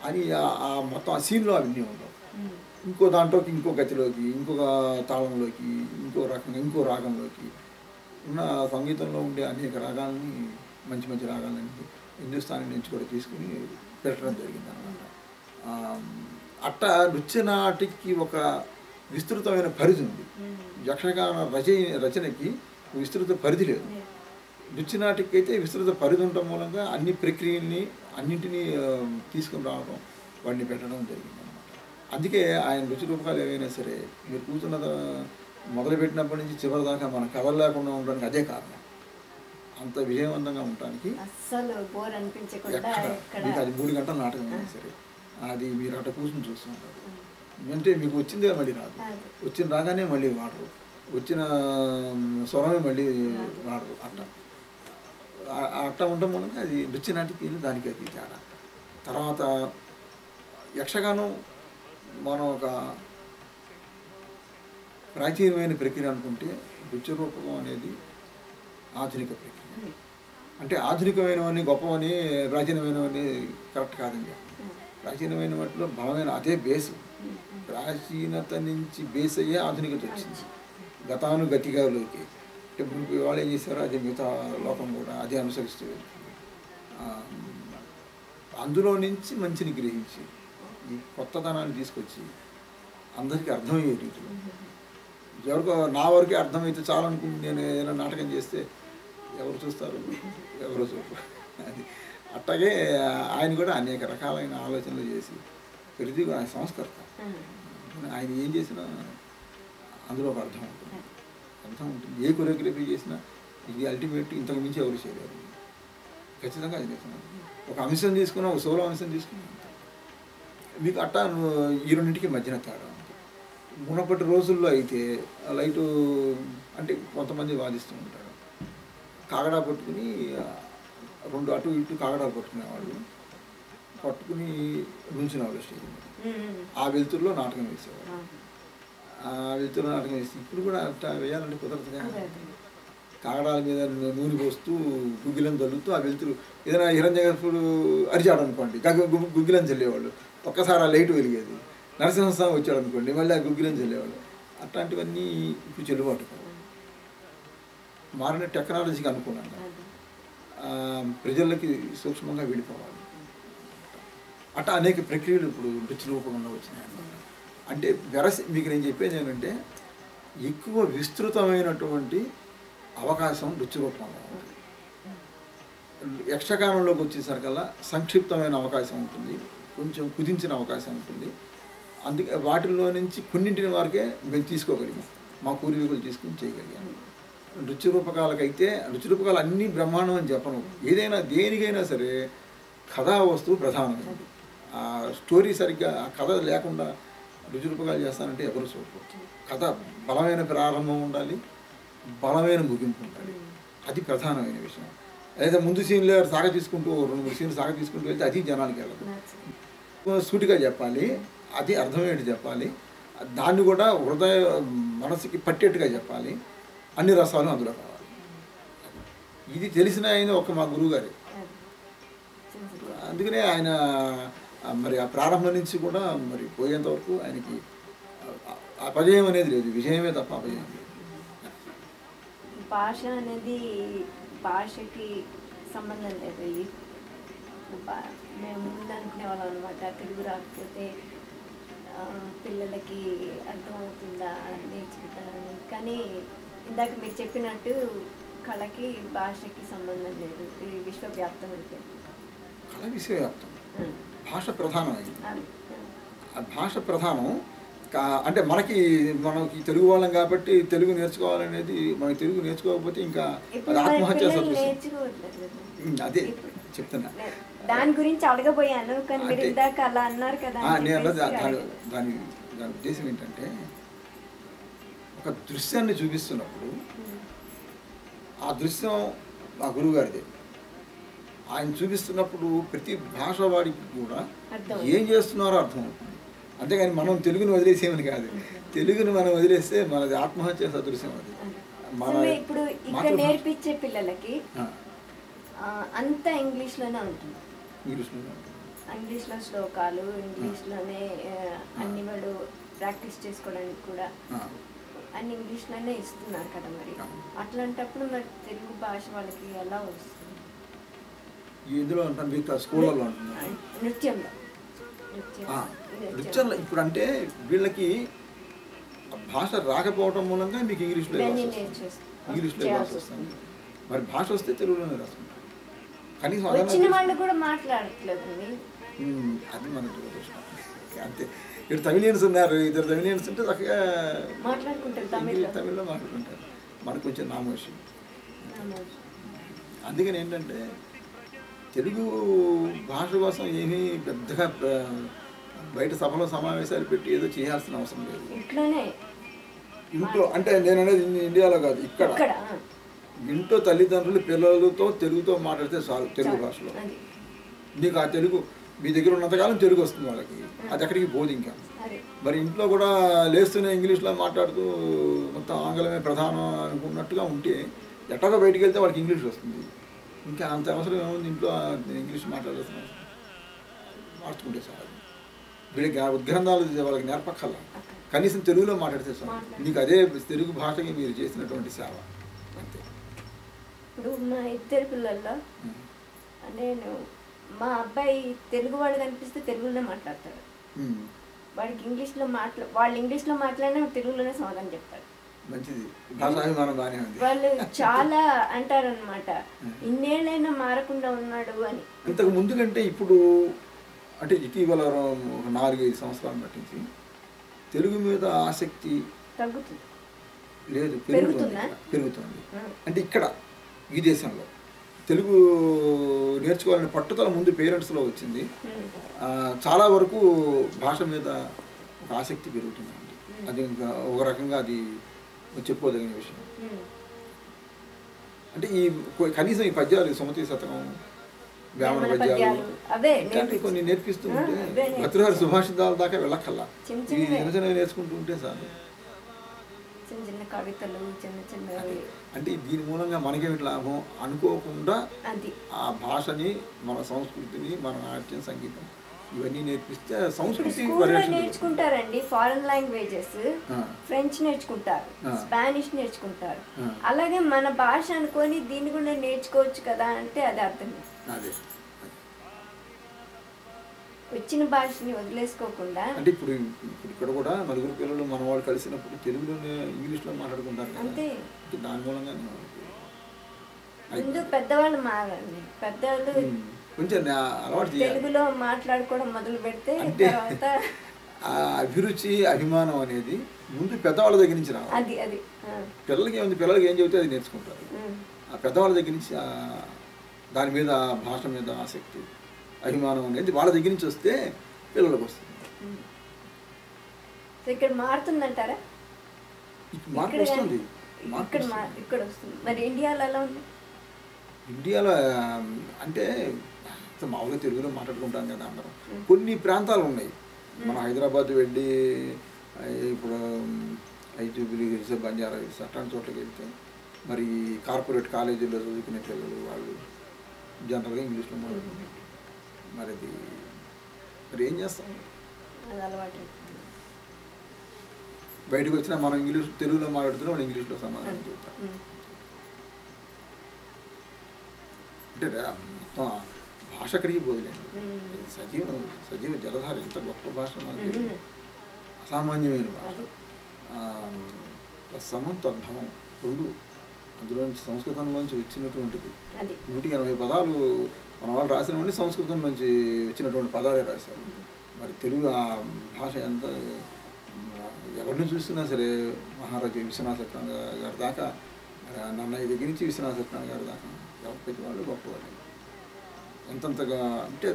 అని ఆ మొత్తం ఆ సీన్లో అవన్నీ ఉండవు. ఇంకో దాంట్లోకి ఇంకో గతిలోకి ఇంకొక తాళంలోకి ఇంకో రకంగా ఇంకో రాగంలోకి ఉన్న సంగీతంలో ఉండే అనేక రాగాలని మంచి మంచి రాగాలని హిందుస్థానీ నుంచి కూడా తీసుకుని పెట్టడం జరిగింది అన్నమాట. అట్ట నృత్యనాటికి ఒక విస్తృతమైన పరిధి ఉంది. యక్షగాన రచనకి విస్తృత పరిధి లేదు. నృత్యనాటికి అయితే విస్తృత పరిధి ఉండటం మూలంగా అన్ని ప్రక్రియల్ని అన్నింటినీ తీసుకుని రావడం వాడిని పెట్టడం జరిగింది అన్నమాట. అందుకే ఆయన రుచి రూపకాలు ఏవైనా సరే మీరు కూర్చున్న మొదలుపెట్టినప్పటి నుంచి చివరి దాకా మన కథలు లేకుండా ఉండడానికి అదే కారణం. అంత విజయవంతంగా ఉండటానికి అస్సలు బోర్ అనిపించకుండా మీకు అది 3 గంటల నాటకం అయినా సరే అది మీరు అట్లా కూర్చొని చూస్తుంటారు. అంటే మీకు వచ్చిందే మళ్ళీ రాదు, వచ్చిన రాగానే మళ్ళీ వాడరు, వచ్చిన స్వరమే మళ్ళీ వాడరు. అట్లా ఉండడం మూలంగా అది నృత్యనాటికి దానికి అది తేడా. తర్వాత యక్షగానం మనం ఒక ప్రాచీనమైన ప్రక్రియ అనుకుంటే నృత్య రూపకం అనేది ఆధునిక ప్రక్రియ. అంటే ఆధునికమైనవన్నీ గొప్పవని ప్రాచీనమైనవన్నీ కరెక్ట్ కాదని చెప్పి ప్రాచీనమైన వాటిలో బలమైన అదే బేసు. ప్రాచీనత నుంచి బేస్ అయ్యే ఆధునికత వచ్చింది గతానుగతిగాలోకి. అంటే ఇప్పుడు వాళ్ళు ఏం చేశారో అదే మిగతా లోకం కూడా అదే అనుసరిస్తూ వెళ్తుంది. అందులో నుంచి మంచిని గ్రహించి ఈ కొత్తదనాన్ని తీసుకొచ్చి అందరికీ అర్థమయ్యే రీతిలో ఎవరికో నా వరకే అర్థమైతే చాలనుకుంటే నేను ఏదైనా నాటకం చేస్తే ఎవరు చూస్తారు, ఎవరు చూడరు. అది అట్లాగే ఆయన కూడా అనేక రకాలైన ఆలోచనలు చేసి ప్రతి ఆయన సంస్కర్త. ఆయన ఏం చేసినా అందులో ఒక అర్థం ఉంటుంది. ఏ కొరియోగ్రఫీ చేసినా ఇది అల్టిమేట్ ఇంతకు మించి ఎవరు చేయలేరు. ఖచ్చితంగా అది చేస్తున్నాను. ఒక అంశం తీసుకున్నా, ఒక సోలో అంశం తీసుకున్నా మీకు అట్టా ఈ రెండింటికి మధ్యన తేడా ఉంది. మునపటి రోజుల్లో అయితే లైటు అంటే కొంతమంది వాదిస్తూ ఉంటారు, కాగడా పట్టుకుని 2 అటు ఇటు కాగడాలు పట్టుకునేవాళ్ళు, పట్టుకుని నుంచునేవాళ్ళు స్టేజ్ మీద. ఆ వెలుతురులో నాటకం వేసేవాళ్ళు. ఆ వెలుతురులో నాటకం వేసి ఇప్పుడు కూడా అట్లా వేయాలంటే కుదరదుగా. కాగడాల మీద నూనె పోస్తూ గుగ్గిలం చల్లుతూ ఆ వెలుతురు ఏదైనా హిరణ్యకశిపుడు అరిచాడు అనుకోండి, గుగ్గిలం చల్లేవాళ్ళు. ఒక్కసారి ఆ లైట్ వెలిగేది. నరసింహస్వామి వచ్చాడు అనుకోండి, మళ్ళీ ఆ గుగ్గిలం చల్లేవాళ్ళు. అట్లాంటివన్నీ ఇప్పుడు చెల్లుబాటు కావు. మారిన టెక్నాలజీకి అనుకూలంగా ప్రజలకి సూక్ష్మంగా వెళ్ళిపోవాలి. అట్లా అనేక ప్రక్రియలు ఇప్పుడు నృత్య రూపంలో వచ్చినాయి అన్నమాట. అంటే మీకు నేను చెప్పేది ఏంటంటే ఎక్కువ విస్తృతమైనటువంటి అవకాశం నృత్య రూపంలో ఉంటుంది. యక్షగానంలోకి వచ్చేసరికల్లా సంక్షిప్తమైన అవకాశం ఉంటుంది, కొంచెం కుదించిన అవకాశం ఉంటుంది. అందుకే వాటిల్లో నుంచి కొన్నింటిని వరకే మేము తీసుకోగలిగాం, మా పూర్వీకులు తీసుకుని చేయగలిగాం. నృత్య రూపకాలకైతే నృత్య రూపకాలు అన్నీ బ్రహ్మాండం అని చెప్పను. ఏదైనా దేనికైనా సరే కథా వస్తువు ప్రధానమైనది. ఆ స్టోరీ సరిగ్గా ఆ కథ లేకుండా నృత్య రూపకాలు చేస్తానంటే ఎవరు చూడవచ్చు. కథ బలమైన ప్రారంభం ఉండాలి, బలమైన ముగింపు ఉండాలి. అది ప్రధానమైన విషయం. లేదా ముందు సీన్లో సాగ తీసుకుంటూ 2-3 సీన్లు సాగ తీసుకుంటూ వెళ్తే అది జనానికి వెళ్ళదు. సూటిగా చెప్పాలి, అది అర్థమయ్యేట్టు చెప్పాలి, దాన్ని కూడా మనసుకి పట్టేట్టుగా చెప్పాలి. అన్ని రసాలు అందులో కావాలి. ఇది తెలిసిన ఆయన మా గురువు గారే. అందుకనే ఆయన మరి ఆ ప్రారంభం నుంచి కూడా మరి పోయేంత వరకు ఆయనకి అపజయం అనేది లేదు, విజయమే తప్ప అపజయం లేదు. భాష అనేది భాషకి సంబంధం లేదు. మేము ముందు అనుకునే వాళ్ళం అనమాట, తెలుగు రాకపోతే పిల్లలకి అర్థమవుతుందా నేర్చుకుంటారని. కానీ ఇందాక మీరు చెప్పినట్టు కళకి భాషకి సంబంధం లేదు, ఇది విశ్వవ్యాప్తం అయిపోయింది. కళ విశ్వవ్యాప్తం, భాష ప్రధానమైంది. ఆ భాష ప్రధానం. అంటే మనకి తెలుగు వాళ్ళం కాబట్టి తెలుగు నేర్చుకోవాలనేది, మనకి తెలుగు నేర్చుకోకపోతే ఇంకా ఆత్మహత్య అదే చెప్తున్నా. దాని గురించి అడగబోయాను కానీ మీరు ఇందాక అలా అన్నారు కదా. నేను దాని ఉద్దేశం ఏంటంటే ఒక దృశ్యాన్ని చూపిస్తున్నప్పుడు ఆ దృశ్యం మా గురువు గారిదే. ఆయన చూపిస్తున్నప్పుడు ప్రతి భాష వాడికి కూడా ఏం చేస్తున్నారో అర్థమవుతుంది. అంతేగాని మనం తెలుగుని వదిలేసేమని కాదు. తెలుగుని మనం వదిలేస్తే మనది ఆత్మహత్య సదృశ్యం. అది ఇప్పుడు ఇక్కడ నేర్పించే పిల్లలకి అంతా ఇంగ్లీష్లోనే ఉంటుంది. ఇంగ్లీష్లో శ్లోకాలు, ఇంగ్లీష్లోనే అన్ని వాళ్ళు ప్రాక్టీస్ చేసుకోవడానికి కూడా అన్ని ఇంగ్లీష్లోనే ఇస్తున్నారు కదా. మరి అట్లాంటప్పుడు మరి తెలుగు భాష వాళ్ళకి ఎలా వస్తుంది? నృత్యంలో ఇప్పుడు అంటే వీళ్ళకి భాష రాకపోవడం మూలంగా మీకు ఇంగ్లీష్లో ఇవ్వాల్సి వస్తుంది. మరి భాష వస్తే తెలుగులోనే రాసుకుంటారు. కనీసం వచ్చిన వాళ్ళు కూడా మాట్లాడట్లేదు. అది మన అంతే. ఇక్కడ తమిళియన్స్ ఉన్నారు, ఇద్దరు తమిళియన్స్ ఉంటే చక్కగా మాట్లాడుకుంటారు, తమిళ్లో మాట్లాడుకుంటారు. మనకు కొంచెం నామోషి. అందుకని ఏంటంటే తెలుగు భాష కోసం ఏమీ పెద్దగా బయట సభలో సమావేశాలు పెట్టి ఏదో చేయాల్సిన అవసరం లేదు. ఇంట్లో అంటే నేను అనేది ఇండియాలో కాదు, ఇక్కడ ఇంట్లో తల్లిదండ్రులు పిల్లలతో తెలుగుతో మాట్లాడితే చాలు. తెలుగు భాషలో మీకు ఆ తెలుగు మీ దగ్గర ఉన్నంతకాలం తెలుగు వస్తుంది వాళ్ళకి, అది ఎక్కడికి పోదు. ఇంకా మరి ఇంట్లో కూడా లేస్తూనే ఇంగ్లీష్లో మాట్లాడుతూ మొత్తం ఆంగ్లమే ప్రధానం అనుకున్నట్టుగా ఉంటే ఎట్టగా బయటికి వెళ్తే వాళ్ళకి ఇంగ్లీష్ వస్తుంది. ఇంకా అంత అవసరం ఏముంది ఇంట్లో ఇంగ్లీష్ మాట్లాడాల్సిన అవసరం? మార్చుకుంటే చాలు. వీళ్ళకి ఉద్గ్రంథాలు వాళ్ళకి నేర్పక్కల్లా, కనీసం తెలుగులో మాట్లాడితే చాలు. మీకు అదే తెలుగు భాషకి మీరు చేసినటువంటి సేవ అంతే. ఇప్పుడు మా ఇద్దరు పిల్లల్లో నేను మా అబ్బాయి తెలుగు వాడు కనిపిస్తే తెలుగులోనే మాట్లాడతాడు. వాడికి ఇంగ్లీష్లో వాళ్ళు ఇంగ్లీష్లో మాట్లాడినా తెలుగులోనే సమాధానం చెప్తాడు. మంచిది, భాషాభిమానం బాగానే ఉంది. వాళ్ళు చాలా అంటారనమాట, ఇన్నేళ్ళైనా మారకుండా ఉన్నాడు అని. ఇంతకు ముందు కంటే ఇప్పుడు అంటే ఇటీవల 4-5 సంవత్సరాలు పట్టించి తెలుగు మీద ఆసక్తి తగ్గుతుంది లేదు, పెరుగుతుంది. అంటే ఇక్కడ ఈ దేశంలో తెలుగు నేర్చుకోవాలని పట్టుదల ముందు పేరెంట్స్లో వచ్చింది. చాలా వరకు భాష మీద ఒక ఆసక్తి పెరుగుతుందండి. అది ఇంకా ఒక రకంగా అది చెప్పుకోదగిన విషయం. అంటే ఈ కనీసం ఈ పద్యాలు, సుమతి శతకం, బ్రాహ్మణ పద్యాలు కొన్ని నేర్పిస్తూ ఉంటే భర్తృహరి సుభాషితాల దాకా వెళ్ళక్కల్లా ఈ చిన్న నేర్చుకుంటూ ఉంటే చాలు. కవితలు అంటే దీని మూలంగా మనకేమిటి లాభం అనుకోకుండా ఆ భాషని, మన సంస్కృతిని, మన నాట్యం, సంగీతం ఇవన్నీ నేర్పిస్తే సంస్కృతి నేర్చుకుంటారండి. ఫారెన్ లాంగ్వేజెస్, ఫ్రెంచ్ నేర్చుకుంటారు, స్పానిష్ నేర్చుకుంటారు. అలాగే మన భాష అనుకొని దీన్ని కూడా నేర్చుకోవచ్చు కదా అంటే అది అర్థం. అదే వచ్చిన భాషని వదిలేసుకోకుండా అంటే ఇప్పుడు ఇక్కడ కూడా నలుగురు పిల్లలు మన వాళ్ళు కలిసినప్పుడు తెలుగులోనే ఇంగ్లీష్లో మాట్లాడుకుంటారు అంతే. దాని మూలంగా ముందు పెద్దవాళ్ళు మారండి, పెద్దవాళ్ళు కొంచెం అలవాటు తెలుగులో మాట్లాడుకోవడం మొదలు పెడితే తర్వాత ఆ అభిరుచి, అభిమానం అనేది ముందు పెద్దవాళ్ళ దగ్గర నుంచి రావాలి. అది అది పిల్లలకి ఏముంది, పిల్లలకి ఏం చెబితే అది నేర్చుకుంటారు. ఆ పెద్దవాళ్ళ దగ్గర నుంచి దాని మీద, భాష మీద ఆసక్తి, అభిమానం అనేది వాళ్ళ దగ్గర నుంచి వస్తే పిల్లలకు వస్తుంది. ఇక్కడ మారుతుందంటారా? మార్పు వస్తుంది. ఇక్కడ వస్తుంది. మరి ఇండియాలో ఎలా ఉంది? ఇండియాలో అంటే మామూలుగా తెలుగులో మాట్లాడుకుంటాం కదా అందరం. కొన్ని ప్రాంతాలు ఉన్నాయి. మన హైదరాబాద్ వెళ్ళి ఇప్పుడు ఐజూబిలీ హిల్స్, బంజారా హిల్స్ అట్లాంటి చోట్లకి వెళ్తే మరి కార్పొరేట్ కాలేజీల్లో చదువుకునే పిల్లలు వాళ్ళు జనరల్గా ఇంగ్లీష్లో మాట్లాడుకుంటారు. మరి ఏం చేస్తాం? బయటకు వచ్చినా మనం ఇంగ్లీష్, తెలుగులో మాట్లాడుతున్నా వాళ్ళు ఇంగ్లీష్లో సమాధానం చెప్తారు. అంటే మొత్తం భాష అక్కడికి పోదులేండి. సజీవ జలధార ఎంత గొప్ప భాష, మనకి అసామాన్యమైన భాష. సమం తద్భవం రెండు అందులోంచి సంస్కృతంలోంచి వచ్చినటువంటిది. 180 పదాలు మన వాళ్ళు రాసినవన్నీ సంస్కృతం నుంచి వచ్చినటువంటి పదాలే రాశారు. మరి తెలుగు ఆ భాష ఎంత ఎవరిని చూస్తున్నా సరే, మహారాజు విశ్వనాథ సత్యనారాయణ గారి దాకా, నన్నయ్య దగ్గర నుంచి విశ్వనాథ సత్యనారాయణ గారి దాకా ప్రతి వాళ్ళు గొప్పవాళ్ళు. ఎంతంతగా అంటే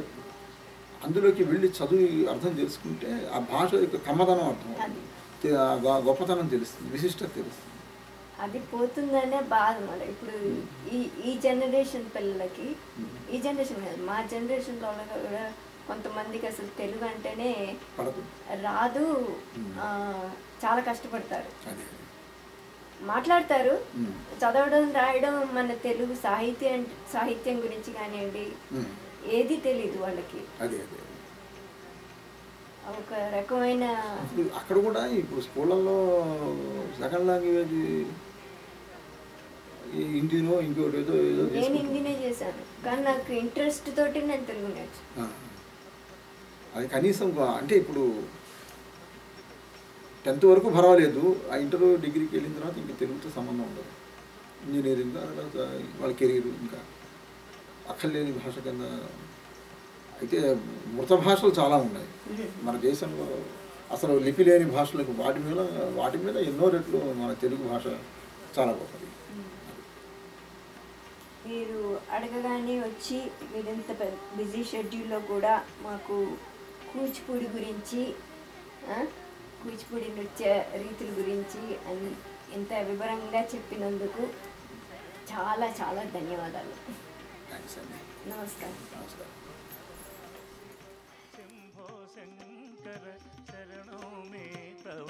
అందులోకి వెళ్ళి చదువు అర్థం తెలుసుకుంటే ఆ భాష యొక్క కమ్మదనం అర్థం, గొప్పతనం తెలుస్తుంది, విశిష్టత తెలుస్తుంది. అది పోతుందనే బాధ. మరి ఇప్పుడు ఈ జనరేషన్ పిల్లలకి, ఈ జనరేషన్ కాదు, మా జనరేషన్లో కూడా కొంతమందికి అసలు తెలుగు అంటేనే రాదు, చాలా కష్టపడతారు. మాట్లాడతారు, చదవడం రాయడం మన తెలుగు సాహిత్యం గురించి కానివ్వండి ఏది తెలీదు వాళ్ళకి. అదే అదే ఒక రకమైన అక్కడ కూడా ఇప్పుడు స్కూళ్ళల్లో సెకండ్ లాంగ్వేజ్ హిందీనో ఇంకోటి ఏదో ఏదో నేను హిందీనే చేశాను, కానీ నాకు ఇంట్రెస్ట్ తోటి నేను తెలుగు నేర్చు. అది కనీసం అంటే ఇప్పుడు 10th వరకు పర్వాలేదు, ఆ ఇంటర్ డిగ్రీకి వెళ్ళిన తర్వాత ఇంకా తెలుగుతో సంబంధం ఉండదు. ఇంజనీరింగ్ తర్వాత వాళ్ళ కెరీర్ ఇంకా అక్కర్లేని భాష కింద. అయితే మృత భాషలు చాలా ఉన్నాయి మన దేశంలో, అసలు లిపి లేని భాషలకు వాటి మీద ఎన్నో రెట్లు మన తెలుగు భాష చాలా గొప్పది. మీరు అడగగానే వచ్చి మీరింత బిజీ షెడ్యూల్లో కూడా మాకు కూచిపూడి గురించి, కూచిపూడి నృత్య రీతుల గురించి అని ఇంత వివరంగా చెప్పినందుకు చాలా చాలా ధన్యవాదాలు. థ్యాంక్స్ అండి. నమస్కారం. నమస్కారం. శంభో శంకర శరణో మే తవ